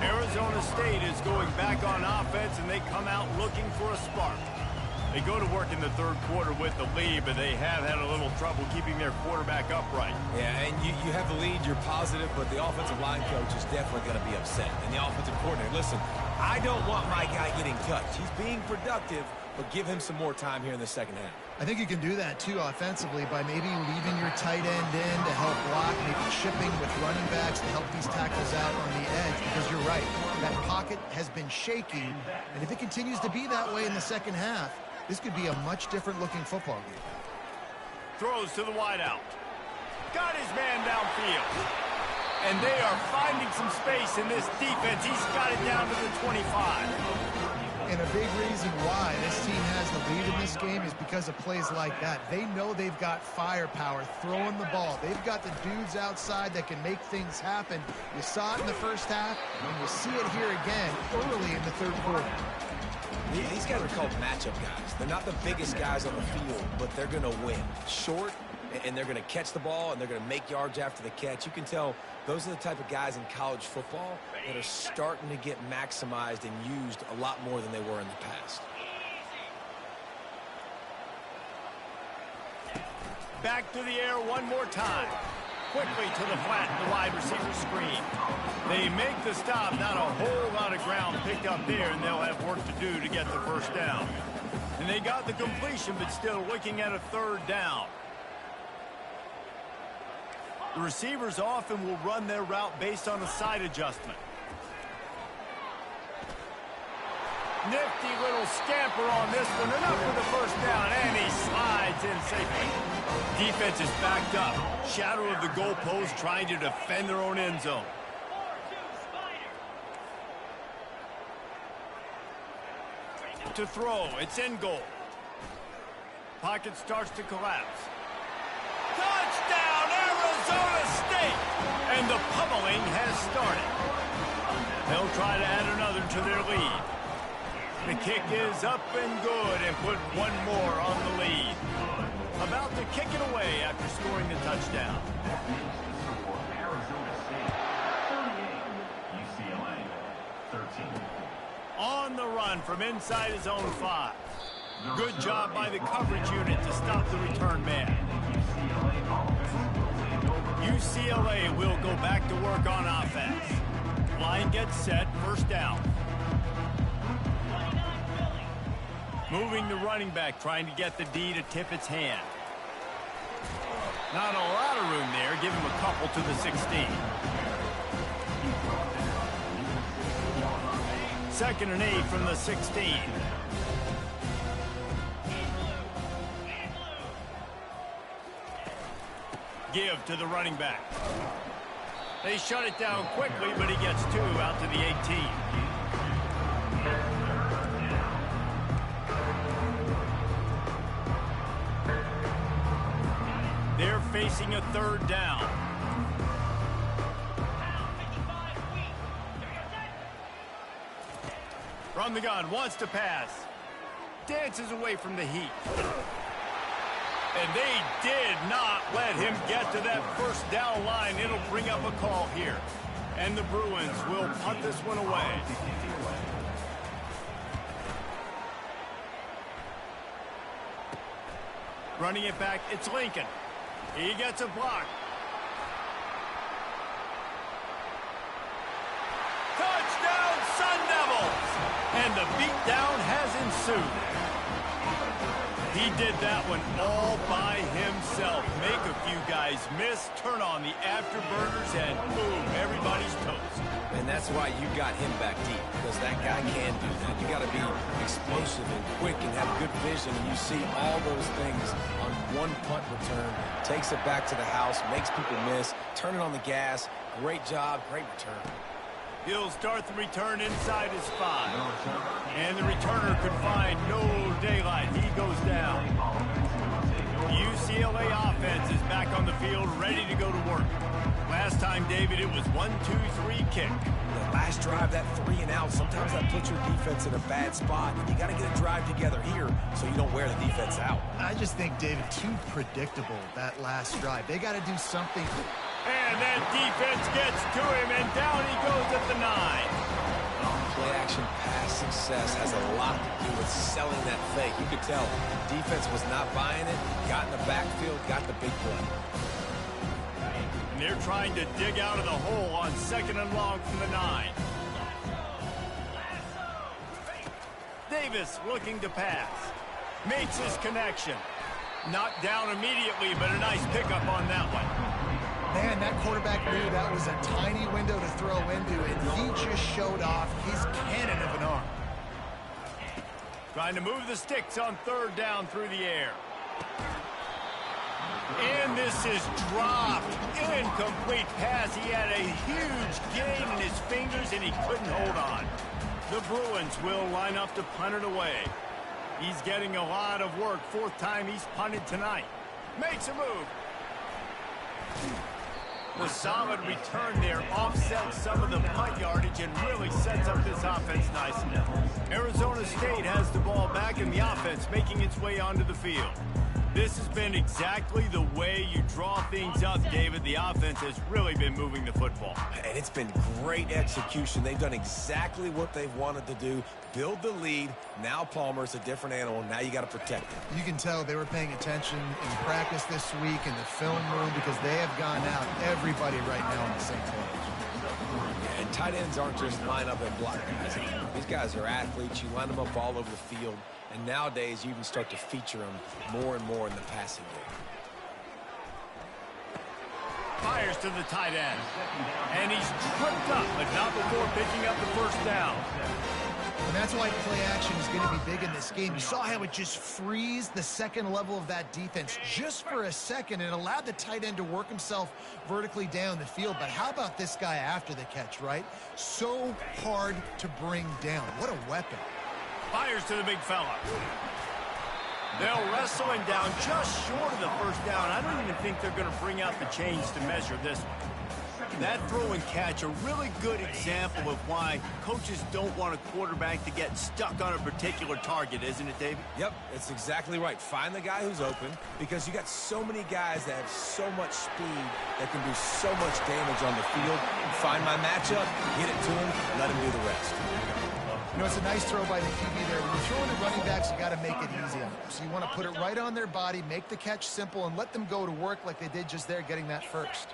Speaker 1: Arizona State is going back on offense, and they come out looking for a spark. They go to work in the third quarter with the lead, but they have had a little trouble keeping their quarterback upright.
Speaker 2: Yeah, and you have the lead, you're positive, but the offensive line coach is definitely going to be upset. And the offensive coordinator, listen, I don't want my guy getting touched. He's being productive, but give him some more time here in the second half.
Speaker 3: I think you can do that, too, offensively, by maybe leaving your tight end in to help block, maybe chipping with running backs to help these tackles out on the edge, because you're right. That pocket has been shaky, and if it continues to be that way in the second half, this could be a much different-looking football game.
Speaker 1: Throws to the wideout. Got his man downfield. And they are finding some space in this defense. He's got it down to the 25.
Speaker 3: And a big reason why this team has the lead in this game is because of plays like that. They know they've got firepower throwing the ball. They've got the dudes outside that can make things happen. You saw it in the first half, and you see it here again early in the third quarter.
Speaker 2: These guys are called matchup guys. They're not the biggest guys on the field, but they're going to win. Short, and they're going to catch the ball, and they're going to make yards after the catch. You can tell those are the type of guys in college football that are starting to get maximized and used a lot more than they were in the past.
Speaker 1: Back to the air one more time. Quickly to the flat, the wide receiver screen. They make the stop, not a whole lot of ground picked up there, and they'll have work to do to get the first down. And they got the completion, but still looking at a third down. The receivers often will run their route based on a side adjustment. Nifty little scamper on this one. Enough for the first down, and he slides in safely. Defense is backed up. Shadow of the goalpost trying to defend their own end zone. To throw. It's in goal. Pocket starts to collapse. Touchdown, Arizona State! And the pummeling has started. They'll try to add another to their lead. The kick is up and good and put one more on the lead. About to kick it away after scoring the touchdown. On the run from inside his own 5. Good job by the coverage unit to stop the return man. UCLA will go back to work on offense. Line gets set, first down. Moving the running back, trying to get the D to tip its hand. Not a lot of room there. Give him a couple to the 16. Second and 8 from the 16. Give to the running back. They shut it down quickly, but he gets 2 out to the 18. They're facing a third down. From the gun, wants to pass. Dances away from the heat. And they did not let him get to that first down line. It'll bring up a call here. And the Bruins will punt this one away. Running it back, it's Lincoln. He gets a block. Touchdown, Sun Devils! And the beatdown has ensued. He did that one all by himself. Make a few guys miss, turn on the afterburners, and boom, everybody's toast.
Speaker 2: And that's why you got him back deep, because that guy can do that. You got to be explosive and quick and have good vision. And you see all those things on one punt return. Takes it back to the house, makes people miss, turning on the gas. Great job, great return.
Speaker 1: He'll start the return inside his 5. And the returner could find no daylight. He goes down. UCLA offense is back on the field, ready to go to work. Last time, David, it was 1-2-3 kick.
Speaker 2: The last drive, that 3 and out, sometimes that puts your defense in a bad spot. You got to get a drive together here so you don't wear the defense out.
Speaker 3: I just think, David, too predictable, that last drive. They got to do something
Speaker 1: And that defense gets to him, and down he goes at the 9.
Speaker 2: Play-action pass success has a lot to do with selling that fake. You could tell defense was not buying it, got in the backfield, got the big play.
Speaker 1: And they're trying to dig out of the hole on 2nd and long from the 9. Davis looking to pass. Makes his connection. Knocked down immediately, but a nice pickup on that one.
Speaker 3: Man, that quarterback knew that was a tiny window to throw into, and he just showed off his cannon of an arm.
Speaker 1: Trying to move the sticks on 3rd down through the air. And this is dropped. Incomplete pass. He had a huge gain in his fingers, and he couldn't hold on. The Bruins will line up to punt it away. He's getting a lot of work. 4th time he's punted tonight. Makes a move. The solid return there offsets some of the punt yardage and really sets up this offense nicely. Arizona State has the ball back in the offense, making its way onto the field. This has been exactly the way you draw things up, David. The offense has really been moving the football.
Speaker 2: And it's been great execution. They've done exactly what they've wanted to do. Build the lead. Now Palmer's a different animal. Now you got to protect him.
Speaker 3: You can tell they were paying attention in practice this week in the film room because they have gone out, everybody right now on the same page.
Speaker 2: And tight ends aren't just line up and block guys. These guys are athletes. You line them up all over the field. And nowadays, you even start to feature them more and more in the passing game.
Speaker 1: Fires to the tight end. And he's tripped up, but not before picking up the 1st down.
Speaker 3: And that's why play action is going to be big in this game. You saw how it just freezed the 2nd level of that defense just for a second and allowed the tight end to work himself vertically down the field. But how about this guy after the catch, right? So hard to bring down. What a weapon.
Speaker 1: Fires to the big fella. They'll wrestle him down just short of the 1st down. I don't even think they're going to bring out the chains to measure this one. That throw and catch, a really good example of why coaches don't want a quarterback to get stuck on a particular target, isn't it, David?
Speaker 2: Yep, that's exactly right. Find the guy who's open because you got so many guys that have so much speed that can do so much damage on the field. Find my matchup, get it to him, let him do the rest.
Speaker 3: You know, it's a nice throw by the QB there. When you're throwing at running backs, you got to make it easy on them. So you want to put it right on their body, make the catch simple, and let them go to work like they did just there, getting that first.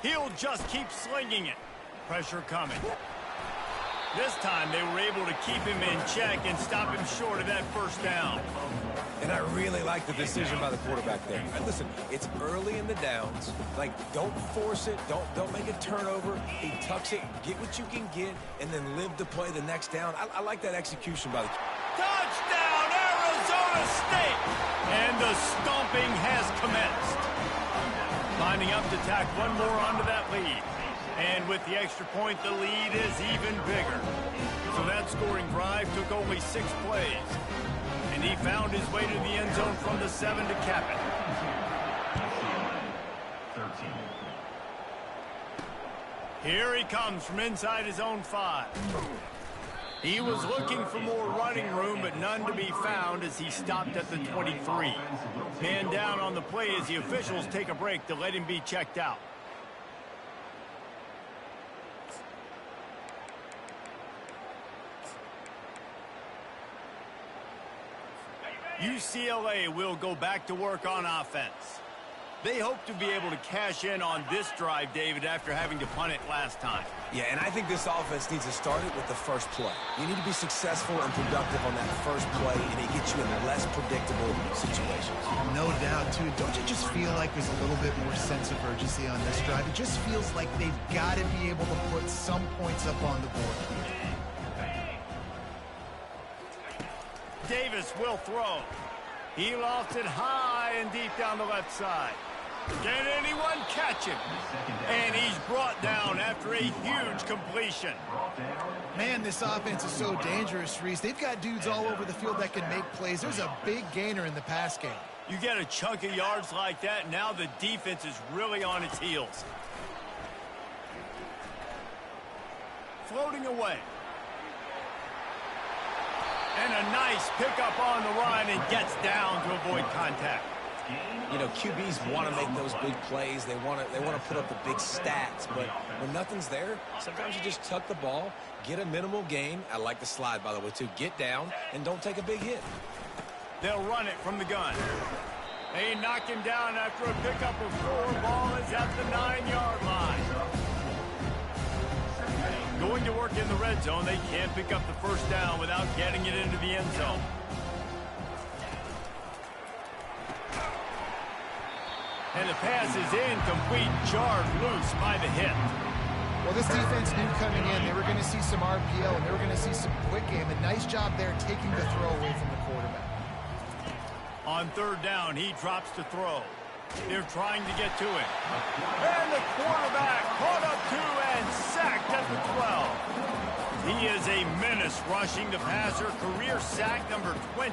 Speaker 1: He'll just keep slinging it. Pressure coming. This time they were able to keep him in check and stop him short of that 1st down.
Speaker 2: And I really like the decision by the quarterback there. And listen, it's early in the downs. Like, don't force it. Don't make a turnover. He tucks it, get what you can get, and then live to play the next down. I like that execution by the...
Speaker 1: Touchdown, Arizona State! And the stomping has commenced. Lining up to tack one more onto that lead. And with the extra point, the lead is even bigger. So that scoring drive took only 6 plays. And he found his way to the end zone from the 7 to cap it. Here he comes from inside his own 5. He was looking for more running room, but none to be found as he stopped at the 23. Man down on the play as the officials take a break to let him be checked out. UCLA will go back to work on offense. They hope to be able to cash in on this drive, David, after having to punt it last time.
Speaker 2: Yeah, and I think this offense needs to start it with the first play. You need to be successful and productive on that first play, and it gets you in less predictable situations.
Speaker 3: No doubt, too. Don't you just feel like there's a little bit more sense of urgency on this drive? It just feels like they've got to be able to put some points up on the board.
Speaker 1: Davis will throw. He lofts it high and deep down the left side. Can anyone catch him? And he's brought down after a huge completion.
Speaker 3: Man, this offense is so dangerous, Reese. They've got dudes all over the field that can make plays. There's a big gainer in the pass game.
Speaker 1: You get a chunk of yards like that, now the defense is really on its heels. floating away. And a nice pickup on the run and gets down to avoid contact.
Speaker 2: You know, QBs want to make those big plays. They want to put up the big stats. But when nothing's there, sometimes you just tuck the ball, get a minimal gain. I like the slide, by the way, too. Get down and don't take a big hit.
Speaker 1: They'll run it from the gun. They knock him down after a pickup of 4. Ball is at the 9-yard line. Going to work in the red zone, they can't pick up the first down without getting it into the end zone. And the pass is incomplete, jarred loose by the hit.
Speaker 3: Well, this defense knew coming in they were going to see some RPO and they were going to see some quick game. A nice job there taking the throw away from the quarterback.
Speaker 1: On third down, he drops to throw. They're trying to get to him. And the quarterback caught up to and sacked at the 12. He is a menace rushing the passer. Career sack number 20.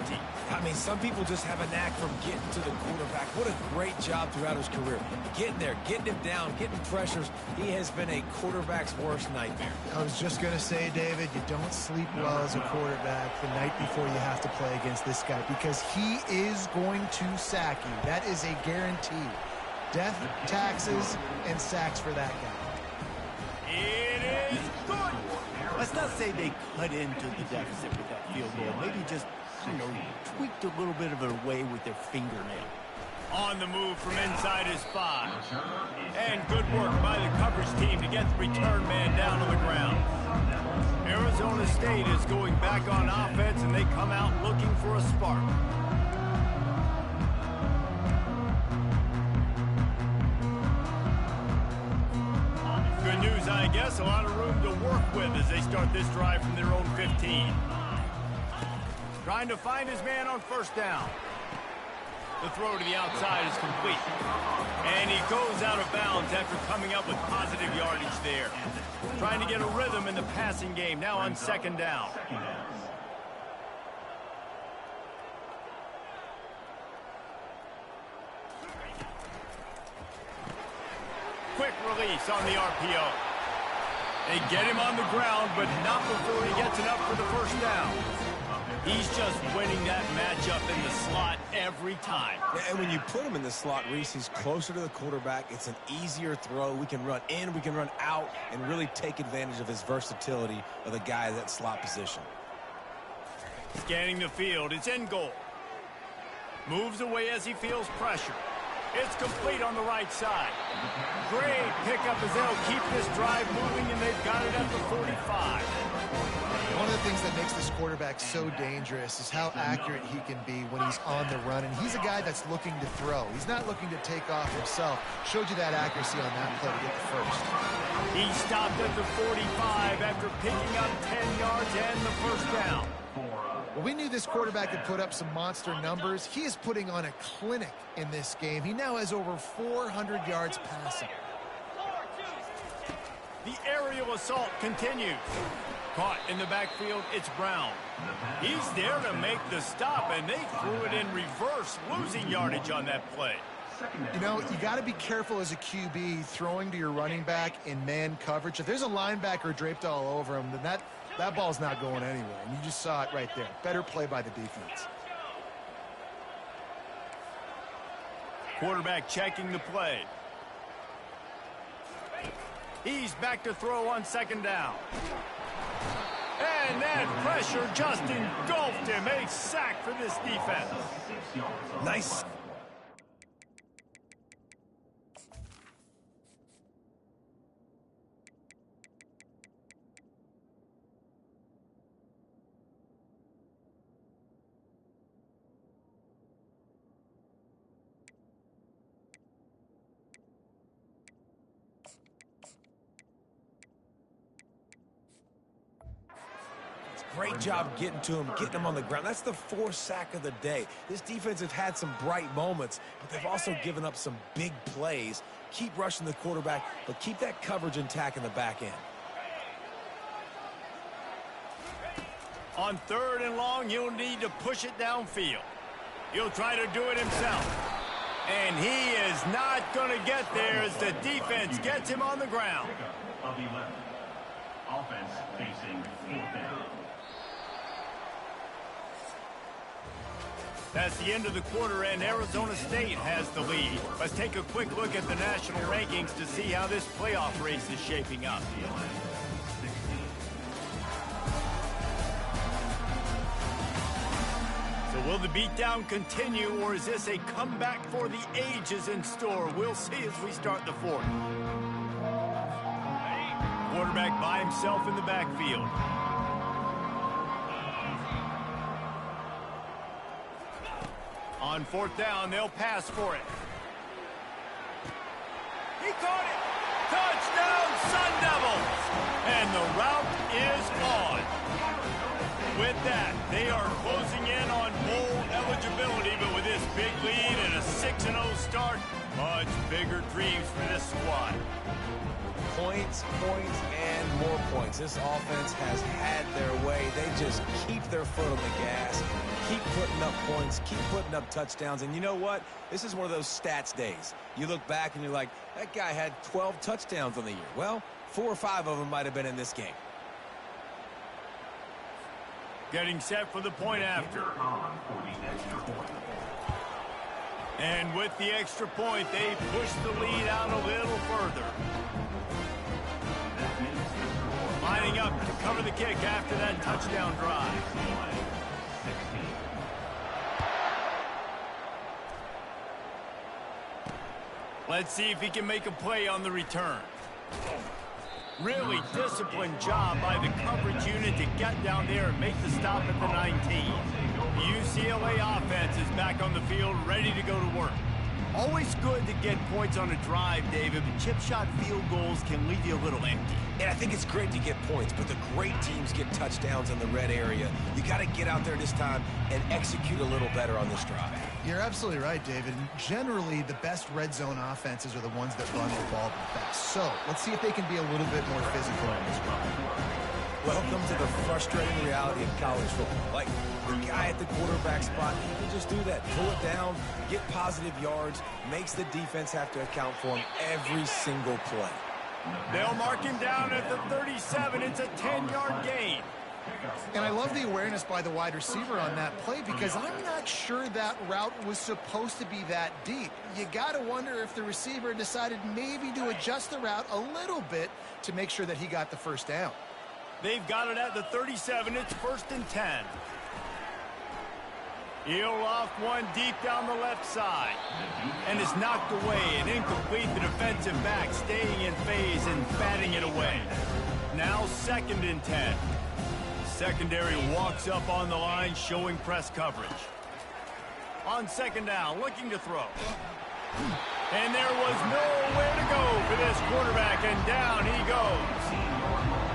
Speaker 2: I mean, some people just have a knack from getting to the quarterback. What a great job throughout his career. Getting there, getting him down, getting pressures. He has been a quarterback's worst nightmare.
Speaker 3: I was just going to say, David, you don't sleep well as a quarterback the night before you have to play against this guy because he is going to sack you. That is a guarantee. Death, taxes, and sacks for that guy.
Speaker 1: It is good. Let's not say they cut into the deficit with that field goal. Maybe just, tweaked a little bit of a way with their fingernail. On the move from inside his 5. And good work by the coverage team to get the return man down on the ground. Arizona State is going back on offense, and they come out looking for a spark. Good news, I guess. A lot of room to work with as they start this drive from their own 15. Trying to find his man on first down. The throw to the outside is complete. And he goes out of bounds after coming up with positive yardage there. Trying to get a rhythm in the passing game, now on second down. Quick release on the RPO. They get him on the ground, but not before he gets enough for the first down. He's just winning that matchup in the slot every time.
Speaker 2: And when you put him in the slot, Reese, he's closer to the quarterback. It's an easier throw. We can run in, we can run out, and really take advantage of his versatility of the guy at that slot position.
Speaker 1: Scanning the field, it's in goal. Moves away as he feels pressure. It's complete on the right side. Great pickup as they'll keep this drive moving, and they've got it at the 45.
Speaker 3: One of the things that makes this quarterback so dangerous is how accurate he can be when he's on the run. And he's a guy that's looking to throw. He's not looking to take off himself. Showed you that accuracy on that play to get the first.
Speaker 1: He stopped at the 45 after picking up 10 yards and the first down.
Speaker 3: Well, we knew this quarterback could put up some monster numbers. He is putting on a clinic in this game. He now has over 400 yards passing.
Speaker 1: The aerial assault continues. Caught in the backfield, it's Brown. He's there to make the stop, and they threw it in reverse, losing yardage on that play.
Speaker 3: You know, you got to be careful as a QB throwing to your running back in man coverage. If there's a linebacker draped all over him, then that ball's not going anywhere. And you just saw it right there. Better play by the defense.
Speaker 1: Quarterback checking the play. He's back to throw on second down. And that pressure just engulfed him. A sack for this defense.
Speaker 2: Nice. Great job getting to him, getting him on the ground. That's the 4th sack of the day. This defense has had some bright moments, but they've also given up some big plays. Keep rushing the quarterback, but keep that coverage intact in the back end.
Speaker 1: On third and long, he'll need to push it downfield. He'll try to do it himself. And he is not going to get there as the defense gets him on the ground.
Speaker 5: Offense facing fourth down.
Speaker 1: That's the end of the quarter, and Arizona State has the lead. Let's take a quick look at the national rankings to see how this playoff race is shaping up. So will the beatdown continue, or is this a comeback for the ages in store? We'll see as we start the fourth. Quarterback by himself in the backfield. On fourth down, they'll pass for it. He caught it. Touchdown, Sun Devils. And the route is on. With that, they are closing in on bowl eligibility, but with this big lead and a 6-0 start, much bigger dreams for this squad.
Speaker 2: Points, points, and more points. This offense has had their way. They just keep their foot on the gas, keep putting up points, keep putting up touchdowns. And you know what? This is one of those stats days. You look back and you're like, that guy had 12 touchdowns on the year. Well, 4 or 5 of them might have been in this game.
Speaker 1: Getting set for the point after. And with the extra point, they push the lead out a little further. Lining up to cover the kick after that touchdown drive. Let's see if he can make a play on the return. Really disciplined job by the coverage unit to get down there and make the stop at the 19. The UCLA offense is back on the field, ready to go to work. Always good to get points on a drive, David, but chip shot field goals can leave you a little empty.
Speaker 2: And I think it's great to get points, but the great teams get touchdowns in the red area. You got to get out there this time and execute a little better on this drive.
Speaker 3: You're absolutely right, David. Generally, the best red zone offenses are the ones that run the ball the best. So let's see if they can be a little bit more physical in this drive.
Speaker 2: Welcome to the frustrating reality of college football. Like, the guy at the quarterback spot, he can just do that. Pull it down, get positive yards, makes the defense have to account for him every single play.
Speaker 1: They'll mark him down at the 37. It's a 10-yard gain.
Speaker 3: And I love the awareness by the wide receiver on that play because I'm not sure that route was supposed to be that deep. You got to wonder if the receiver decided maybe to adjust the route a little bit to make sure that he got the first down.
Speaker 1: They've got it at the 37. It's 1st and 10. He'll loft one deep down the left side. And it's knocked away and incomplete. The defensive back staying in phase and batting it away. Now 2nd and 10. Secondary walks up on the line, showing press coverage. On 2nd down, looking to throw. And there was nowhere to go for this quarterback, and down he goes.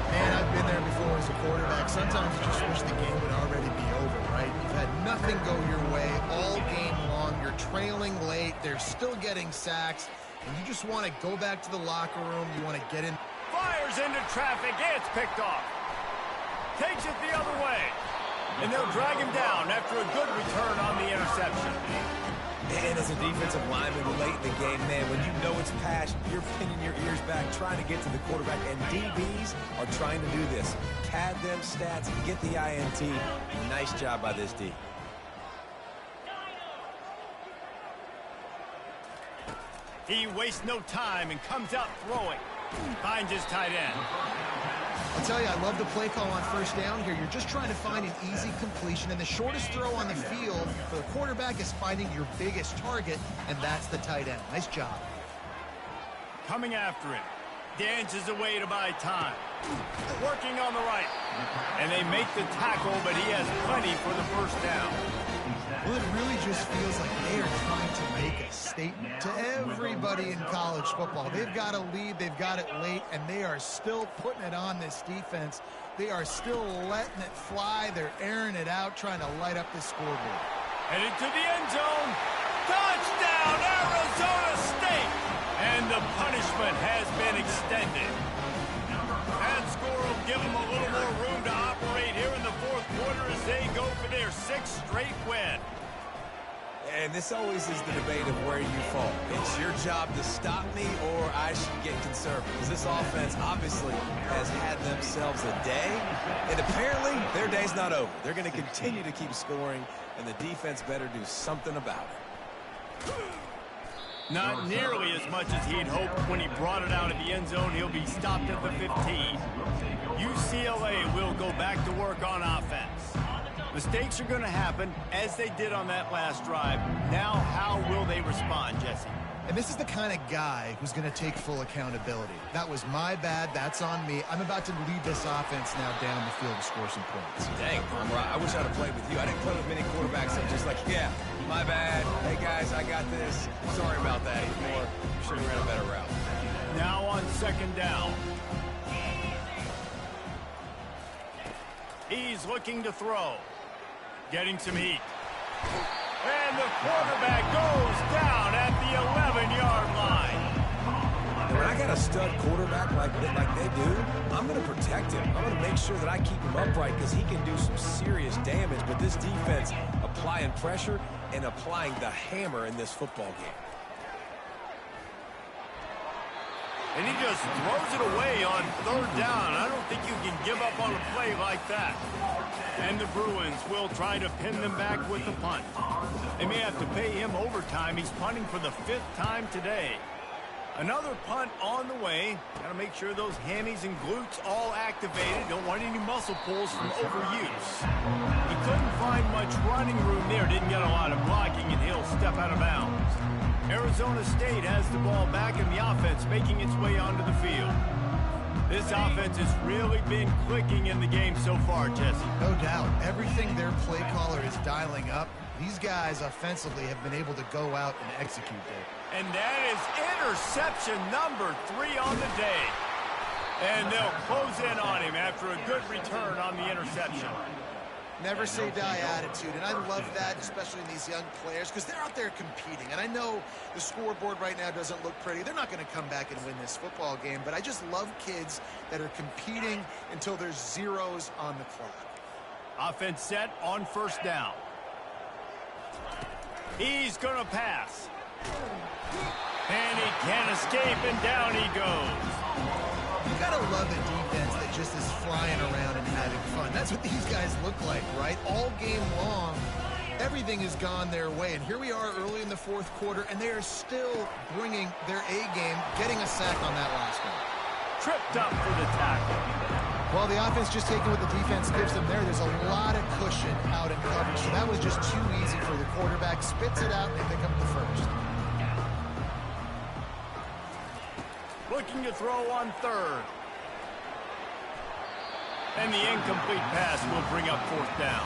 Speaker 3: Man, I've been there before as a quarterback. Sometimes you just wish the game would already be over, right? You've had nothing go your way all game long. You're trailing late. They're still getting sacks. And you just want to go back to the locker room. You want to get in.
Speaker 1: Fires into traffic. It's picked off. Takes it the other way. And they'll drag him down after a good return on the interception.
Speaker 2: And as a defensive lineman late in the game, man, when you know it's passed, you're pinning your ears back, trying to get to the quarterback. And DBs are trying to do this. Pad them stats, get the INT. Nice job by this D.
Speaker 1: He wastes no time and comes out throwing. Finds his tight end.
Speaker 3: I'll tell you, I love the play call on 1st down here. You're just trying to find an easy completion, and the shortest throw on the field for the quarterback is finding your biggest target, and that's the tight end. Nice job.
Speaker 1: Coming after him. Dances away to buy time. Working on the right. And they make the tackle, but he has plenty for the 1st down.
Speaker 3: Well, it really just feels like they are trying to make a statement to everybody in college football. They've got a lead, they've got it late, and they are still putting it on this defense. They are still letting it fly. They're airing it out, trying to light up the scoreboard.
Speaker 1: Headed to the end zone. Touchdown, Arizona State! And the punishment has been extended. That score will give them a little more room to operate here in the 4th quarter as they go for their 6th straight win.
Speaker 2: And this always is the debate of where you fall. It's your job to stop me, or I should get conservative. Because this offense obviously has had themselves a day, and apparently their day's not over. They're going to continue to keep scoring, and the defense better do something about it.
Speaker 1: Not nearly as much as he'd hoped when he brought it out of the end zone. He'll be stopped at the 15. UCLA will go back to work on offense. Mistakes are going to happen, as they did on that last drive. Now, how will they respond, Jesse?
Speaker 3: And this is the kind of guy who's going to take full accountability. That was my bad. That's on me. I'm about to lead this offense now down the field to score some points.
Speaker 2: Dang, Palmer, I wish I'd have played with you. I didn't play with many quarterbacks that were just like, yeah, my bad. Hey, guys, I got this. Sorry about that. Or you should have ran a better route.
Speaker 1: Now on second down. He's looking to throw. Getting some heat. And the quarterback goes down at the 11-yard line.
Speaker 2: When I got a stud quarterback like they do, I'm going to protect him. I'm going to make sure that I keep him upright because he can do some serious damage. But this defense applying pressure and applying the hammer in this football game.
Speaker 1: And he just throws it away on third down. I don't think you can give up on a play like that. And the Bruins will try to pin them back with the punt. They may have to pay him overtime. He's punting for the 5th time today. Another punt on the way. Got to make sure those hammies and glutes all activated. Don't want any muscle pulls from overuse. He couldn't find much running room there. Didn't get a lot of blocking, and he'll step out of bounds. Arizona State has the ball back in the offense, making its way onto the field. This offense has really been clicking in the game so far, Jesse.
Speaker 3: No doubt. Everything their play caller is dialing up, these guys offensively have been able to go out and execute it.
Speaker 1: And that is interception number 3 on the day. And they'll close in on him after a good return on the interception.
Speaker 3: Never say die attitude, and I love that, especially in these young players, because they're out there competing. And I know the scoreboard right now doesn't look pretty. They're not going to come back and win this football game, but I just love kids that are competing until there's zeros on the clock.
Speaker 1: Offense set on first down. He's going to pass. And he can't escape, and down he goes.
Speaker 3: You gotta love a defense that just is flying around and having fun. That's what these guys look like, right? All game long, everything has gone their way. And here we are early in the 4th quarter, and they are still bringing their A game, getting a sack on that last one.
Speaker 1: Tripped up for the tackle.
Speaker 3: Well, the offense just taking what the defense gives them there. There's a lot of cushion out in coverage, so that was just too easy for the quarterback. Spits it out, and they pick up the first.
Speaker 1: Looking to throw on third. And the incomplete pass will bring up 4th down.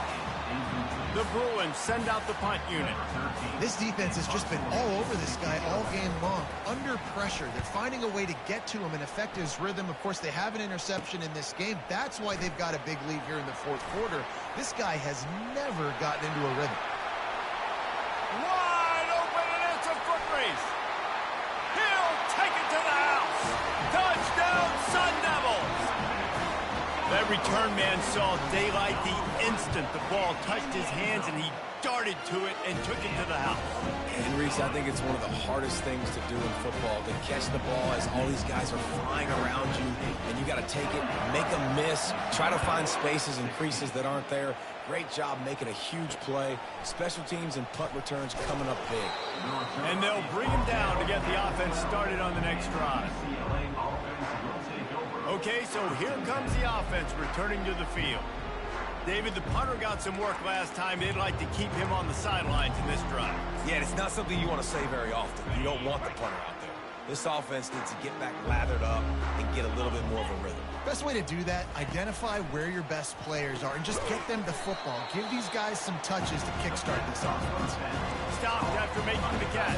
Speaker 1: The Bruins send out the punt unit.
Speaker 3: This defense has just been all over this guy all game long. Under pressure. They're finding a way to get to him and affect his rhythm. Of course, they have an interception in this game. That's why they've got a big lead here in the 4th quarter. This guy has never gotten into a rhythm.
Speaker 1: Wide open, and it's a foot race. He'll take it to the house. Touchdown, Sun Devils. That return man saw daylight the instant the ball touched his hands, and he darted to it and took it to the house.
Speaker 2: And, Reese, I think it's one of the hardest things to do in football, to catch the ball as all these guys are flying around you, and you got to take it, make a miss, try to find spaces and creases that aren't there. Great job making a huge play. Special teams and punt returns coming up big.
Speaker 1: And they'll bring him down to get the offense started on the next drive. Okay, so here comes the offense returning to the field. David, the punter got some work last time. They'd like to keep him on the sidelines in this drive.
Speaker 2: Yeah, and it's not something you want to say very often. You don't want the punter out there. This offense needs to get back lathered up and get a little bit more of a rhythm.
Speaker 3: Best way to do that, identify where your best players are and just get them the football. Give these guys some touches to kickstart this offense.
Speaker 1: Stopped after making the catch.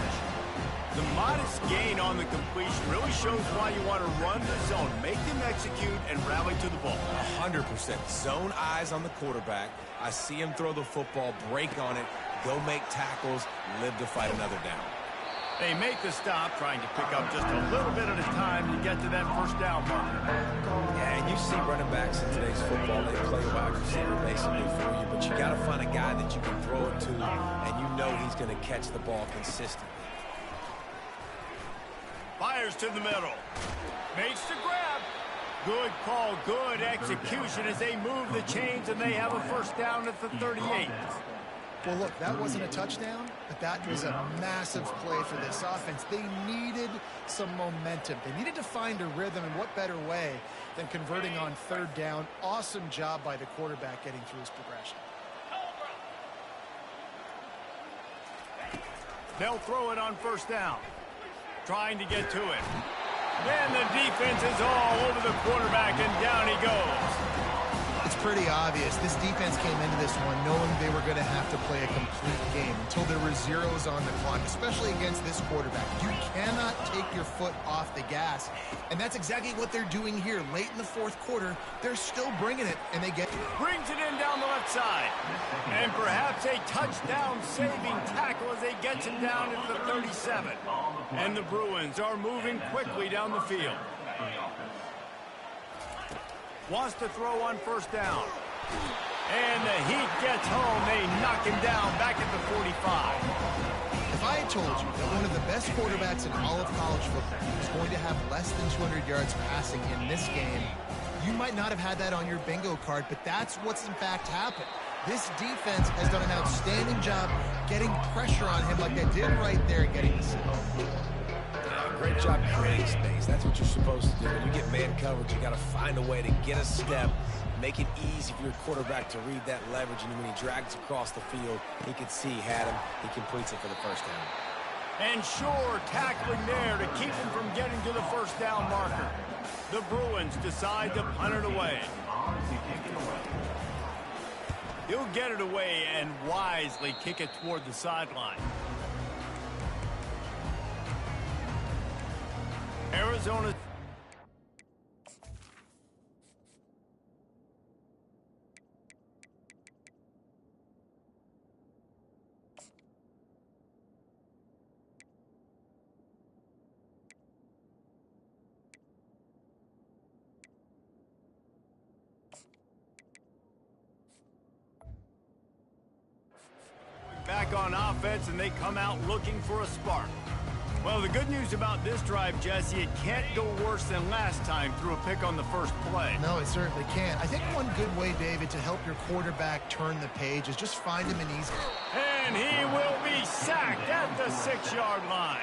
Speaker 1: The modest gain on the completion really shows why you want to run the zone. Make them execute and rally to the ball.
Speaker 2: 100%. Zone eyes on the quarterback. I see him throw the football, break on it, go make tackles, live to fight another down.
Speaker 1: They make the stop, trying to pick up just a little bit at a time to get to that first down marker.
Speaker 2: Yeah, and you see running backs in today's football, they play wide receiver basically for you, but you got to find a guy that you can throw it to, and you know he's going to catch the ball consistently.
Speaker 1: Fires to the middle. Makes the grab. Good call, good execution as they move the chains, and they have a first down at the 38.
Speaker 3: Well, look, that wasn't a touchdown, but that was a massive play for this offense. They needed some momentum. They needed to find a rhythm, and what better way than converting on third down. Awesome job by the quarterback getting through his progression.
Speaker 1: They'll throw it on first down. Trying to get to it. And the defense is all over the quarterback, and down he goes.
Speaker 3: It's pretty obvious. This defense came into this one knowing they were going to have to play a complete game until there were zeros on the clock, especially against this quarterback. You cannot take your foot off the gas, and that's exactly what they're doing here. Late in the fourth quarter, they're still bringing it, and they get...
Speaker 1: Brings it in down the left side. And perhaps a touchdown-saving tackle as they get him down into the 37. And the Bruins are moving quickly down the field. Wants to throw on first down. And the Heat gets home. They knock him down back at the 45.
Speaker 3: If I had told you that one of the best quarterbacks in all of college football was going to have less than 200 yards passing in this game, you might not have had that on your bingo card, but that's what's in fact happened. This defense has done an outstanding job getting pressure on him like they did right there, getting the signal.
Speaker 2: Great job creating space. That's what you're supposed to do. When you get man coverage, you got to find a way to get a step, make it easy for your quarterback to read that leverage, and when he drags across the field, he can see he had him. He completes it for the first down.
Speaker 1: And sure, tackling there to keep him from getting to the first down marker. The Bruins decide to punt it away. He'll get it away and wisely kick it toward the sideline. Arizona. Back on offense, and they come out looking for a spark. Well, the good news about this drive, Jesse, it can't go worse than last time through a pick on the first play.
Speaker 3: No, it certainly can't. I think one good way, David, to help your quarterback turn the page is just find him an easy.
Speaker 1: And he will be sacked at the 6-yard line.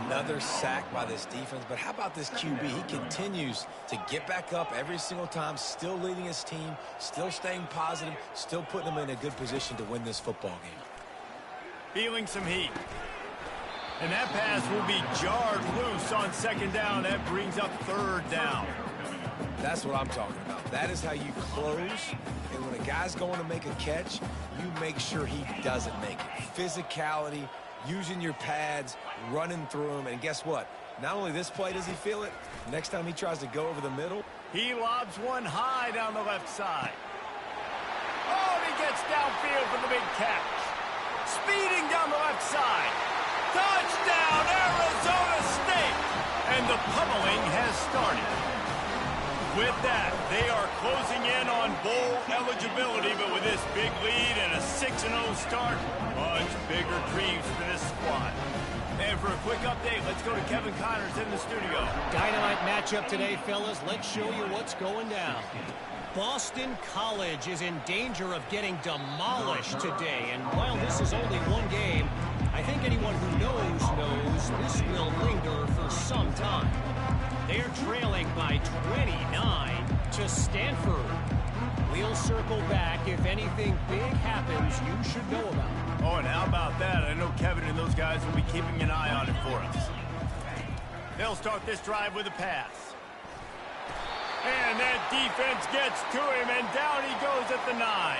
Speaker 2: Another sack by this defense, but how about this QB? He continues to get back up every single time, still leading his team, still staying positive, still putting them in a good position to win this football game.
Speaker 1: Feeling some heat. And that pass will be jarred loose on second down. That brings up third down.
Speaker 2: That's what I'm talking about. That is how you close. And when a guy's going to make a catch, you make sure he doesn't make it. Physicality, using your pads, running through them. And guess what? Not only this play does he feel it, next time he tries to go over the middle.
Speaker 1: He lobs one high down the left side. Oh, and he gets downfield for the big catch. Speeding down the left side. Touchdown, Arizona State! And the pummeling has started. With that, they are closing in on bowl eligibility, but with this big lead and a 6-0 start, much bigger dreams for this squad. And for a quick update, let's go to Kevin Connors in the studio.
Speaker 4: Dynamite matchup today, fellas. Let's show you what's going down. Boston College is in danger of getting demolished today, and while this is only one game, I think anyone who knows this will linger for some time. They're trailing by 29 to Stanford. We'll circle back if anything big happens you should know about.
Speaker 1: Oh, and how about that? I know Kevin and those guys will be keeping an eye on it for us. They'll start this drive with a pass. And that defense gets to him, and down he goes at the 9.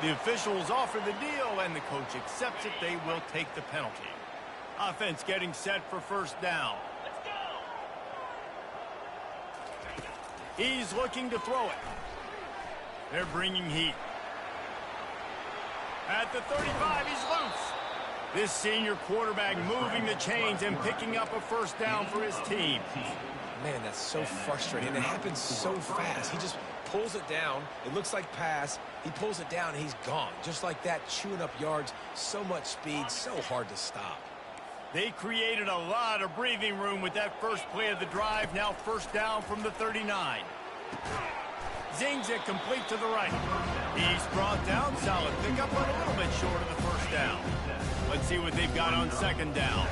Speaker 1: The officials offer the deal, and the coach accepts it. They will take the penalty. Offense getting set for first down. Let's go! He's looking to throw it. They're bringing heat. At the 35, he's loose. This senior quarterback moving the chains and picking up a first down for his team.
Speaker 2: Man, that's so frustrating. It happens so fast. He just pulls it down. It looks like pass. He pulls it down, and he's gone. Just like that, chewing up yards. So much speed, so hard to stop.
Speaker 1: They created a lot of breathing room with that first play of the drive. Now first down from the 39. Zings it complete to the right. He's brought down. Solid pickup, but a little bit short of the first down. Let's see what they've got on second down.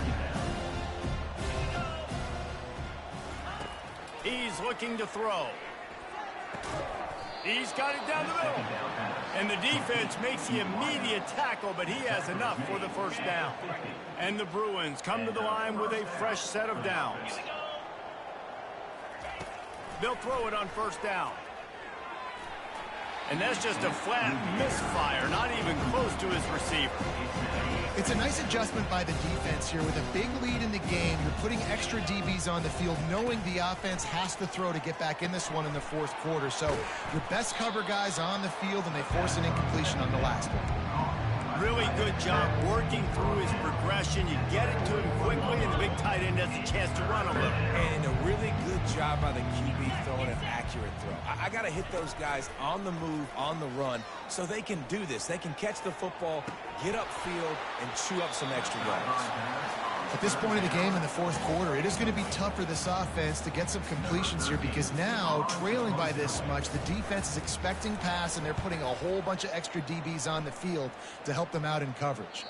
Speaker 1: He's looking to throw. He's got it down the middle. And the defense makes the immediate tackle, but he has enough for the first down. And the Bruins come to the line with a fresh set of downs. They'll throw it on first down. And that's just a flat misfire, not even close to his receiver.
Speaker 3: It's a nice adjustment by the defense here. With a big lead in the game, you're putting extra DBs on the field, knowing the offense has to throw to get back in this one in the fourth quarter. So your best cover guys on the field, and they force an incompletion on the last one.
Speaker 1: Really good job working through his progression. You get it to him quickly, and the big tight end has a chance to run a little.
Speaker 2: And a really good job by the QB throwing an accurate throw. I got to hit those guys on the move, on the run, so they can do this. They can catch the football, get upfield, and chew up some extra yards.
Speaker 3: At this point of the game in the fourth quarter, it is going to be tough for this offense to get some completions here, because now, trailing by this much, the defense is expecting pass, and they're putting a whole bunch of extra DBs on the field to help them out in coverage.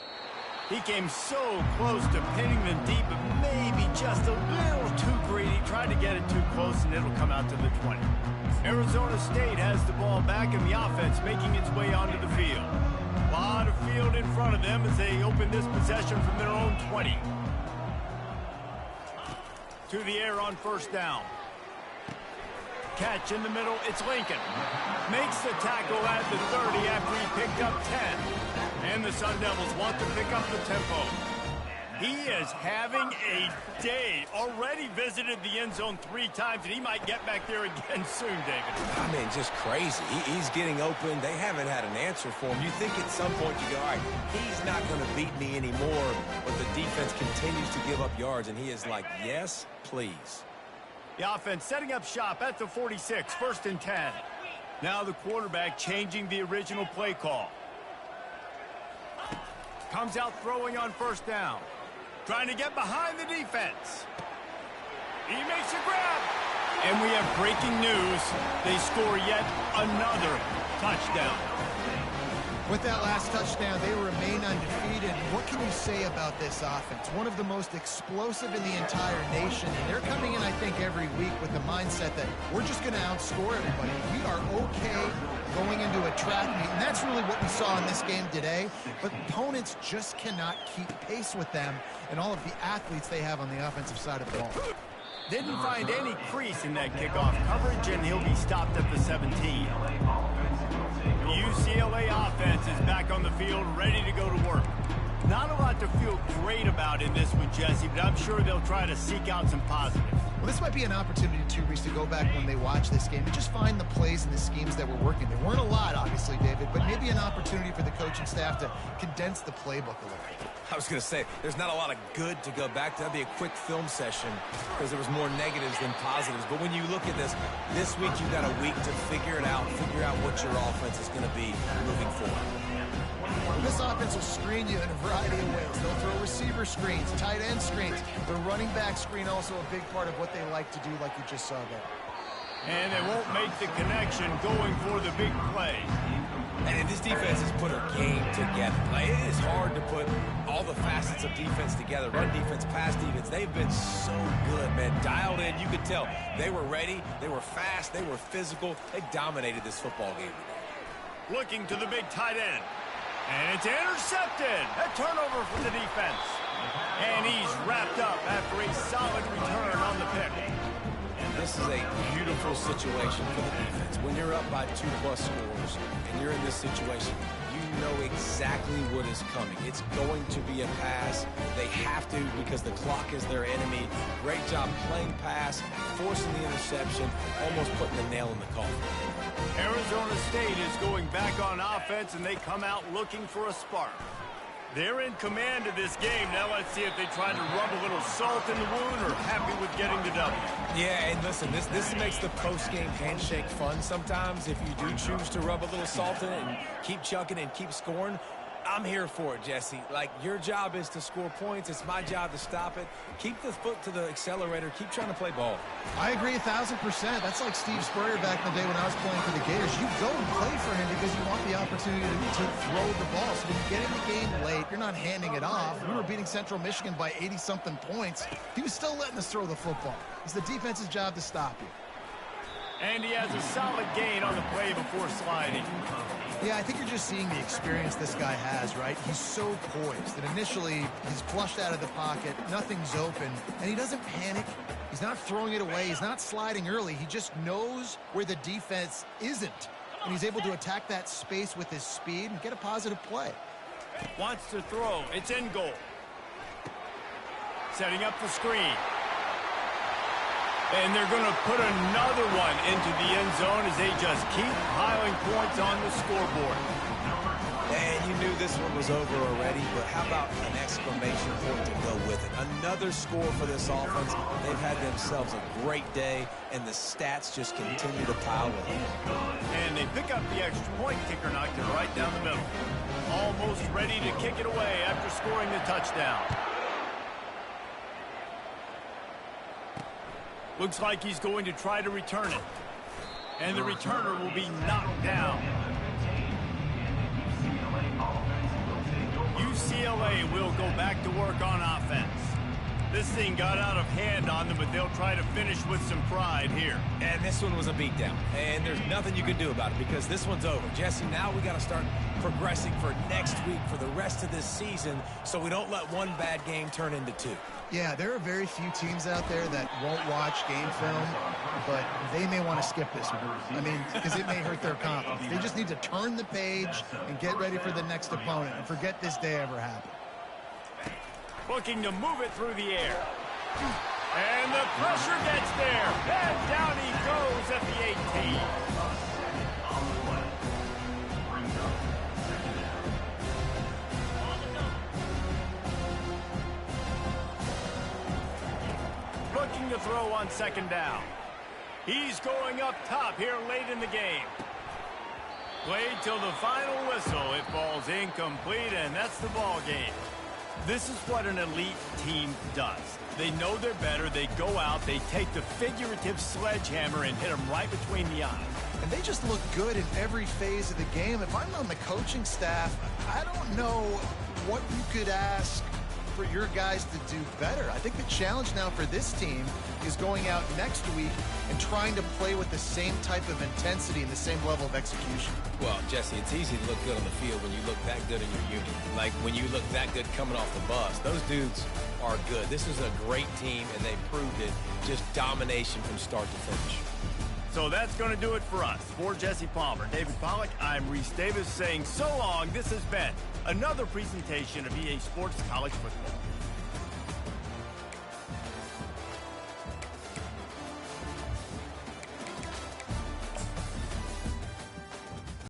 Speaker 1: He came so close to pinning them deep, but maybe just a little too greedy. Tried to get it too close, and it'll come out to the 20. Arizona State has the ball back, and the offense making its way onto the field. A lot of field in front of them as they open this possession from their own 20. To the air on first down. Catch in the middle, it's Lincoln. Makes the tackle at the 30 after he picked up 10. And the Sun Devils want to pick up the tempo. He is having a day. Already visited the end zone 3 times, and he might get back there again soon, David.
Speaker 2: I mean, just crazy. He's getting open. They haven't had an answer for him. You think at some point you go, all right, he's not going to beat me anymore, but the defense continues to give up yards, and he is like, yes, please.
Speaker 1: The offense setting up shop at the 46, first and 10. Now the quarterback changing the original play call. Comes out throwing on first down. Trying to get behind the defense. He makes a grab. And we have breaking news. They score yet another touchdown.
Speaker 3: With that last touchdown, they remain undefeated. What can you say about this offense? One of the most explosive in the entire nation. And they're coming in, I think, every week with the mindset that we're just going to outscore everybody. We are okay going into a track meet. And that's really what we saw in this game today. But opponents just cannot keep pace with them and all of the athletes they have on the offensive side of the ball.
Speaker 1: Didn't find any crease in that kickoff coverage, and he'll be stopped at the 17. The UCLA offense is back on the field, ready to go to work. Not a lot to feel great about in this one, Jesse, but I'm sure they'll try to seek out some positives.
Speaker 3: Well, this might be an opportunity, too, Reese, to go back when they watch this game and just find the plays and the schemes that were working. There weren't a lot, obviously, David, but maybe an opportunity for the coaching staff to condense the playbook a little.
Speaker 2: I was going to say, there's not a lot of good to go back to. That'd be a quick film session because there was more negatives than positives. But when you look at this week you've got a week to figure it out, figure out what your offense is going to be moving forward.
Speaker 3: This offense will screen you in a variety of ways. They'll throw receiver screens, tight end screens. The running back screen also a big part of what they like to do, like you just saw there.
Speaker 1: And they won't make the connection going for the big play.
Speaker 2: And this defense has put her game together. Like, it is hard to put all the facets of defense together. Run defense, pass defense. They've been so good, man. Dialed in. You could tell they were ready. They were fast. They were physical. They dominated this football game today.
Speaker 1: Looking to the big tight end. And it's intercepted. A turnover from the defense. And he's wrapped up after a solid return on the pick.
Speaker 2: This is a beautiful situation for the defense. When you're up by 2+ scores and you're in this situation, you know exactly what is coming. It's going to be a pass. They have to because the clock is their enemy. Great job playing pass, forcing the interception, almost putting the nail in the coffin.
Speaker 1: Arizona State is going back on offense, and they come out looking for a spark. They're in command of this game. Now let's see if they try to rub a little salt in the wound or happy with getting the W.
Speaker 2: Yeah, and listen, this makes the post-game handshake fun sometimes. If you do choose to rub a little salt in it and keep chucking and keep scoring, I'm here for it, Jesse. Like, your job is to score points. It's my job to stop it. Keep the foot to the accelerator. Keep trying to play ball.
Speaker 3: I agree 1,000%. That's like Steve Spurrier back in the day when I was playing for the Gators. You go and play for him because you want the opportunity to throw the ball. So when you get in the game late, you're not handing it off. We were beating Central Michigan by 80-something points. He was still letting us throw the football. It's the defense's job to stop you.
Speaker 1: And he has a solid gain on the play before sliding.
Speaker 3: Yeah, I think you're just seeing the experience this guy has, right? He's so poised that initially he's flushed out of the pocket, nothing's open, and he doesn't panic. He's not throwing it away. He's not sliding early. He just knows where the defense isn't, and he's able to attack that space with his speed and get a positive play.
Speaker 1: Wants to throw. It's in goal. Setting up the screen. And they're going to put another one into the end zone as they just keep piling points on the scoreboard.
Speaker 2: And you knew this one was over already, but how about an exclamation point to go with it? Another score for this offense. They've had themselves a great day, and the stats just continue to pile up.
Speaker 1: And they pick up the extra point. Kicker knocked it right down the middle. Almost ready to kick it away after scoring the touchdown. Looks like he's going to try to return it. And the returner will be knocked down. UCLA will go back to work on offense. This thing got out of hand on them, but they'll try to finish with some pride here.
Speaker 2: And this one was a beatdown. And there's nothing you can do about it because this one's over. Jesse, now we got to start progressing for next week for the rest of this season so we don't let one bad game turn into two.
Speaker 3: Yeah, there are very few teams out there that won't watch game film, but they may want to skip this one. I mean, because it may hurt their confidence. They just need to turn the page and get ready for the next opponent and forget this day ever happened.
Speaker 1: Looking to move it through the air. And the pressure gets there. And down he goes at the 18. Looking to throw on second down. He's going up top here late in the game. Played till the final whistle. It falls incomplete, and that's the ball game. This is what an elite team does. They know they're better. They go out. They take the figurative sledgehammer and hit them right between the eyes.
Speaker 3: And they just look good in every phase of the game. If I'm on the coaching staff, I don't know what you could ask for your guys to do better. I think the challenge now for this team is going out next week and trying to play with the same type of intensity and the same level of execution.
Speaker 2: Well, Jesse, it's easy to look good on the field when you look that good in your unit. Like when you look that good coming off the bus. Those dudes are good. This is a great team, and they proved it. Just domination from start to finish.
Speaker 1: So that's going to do it for us. For Jesse Palmer, David Pollack, I'm Reese Davis saying so long. This has been another presentation of EA Sports College Football.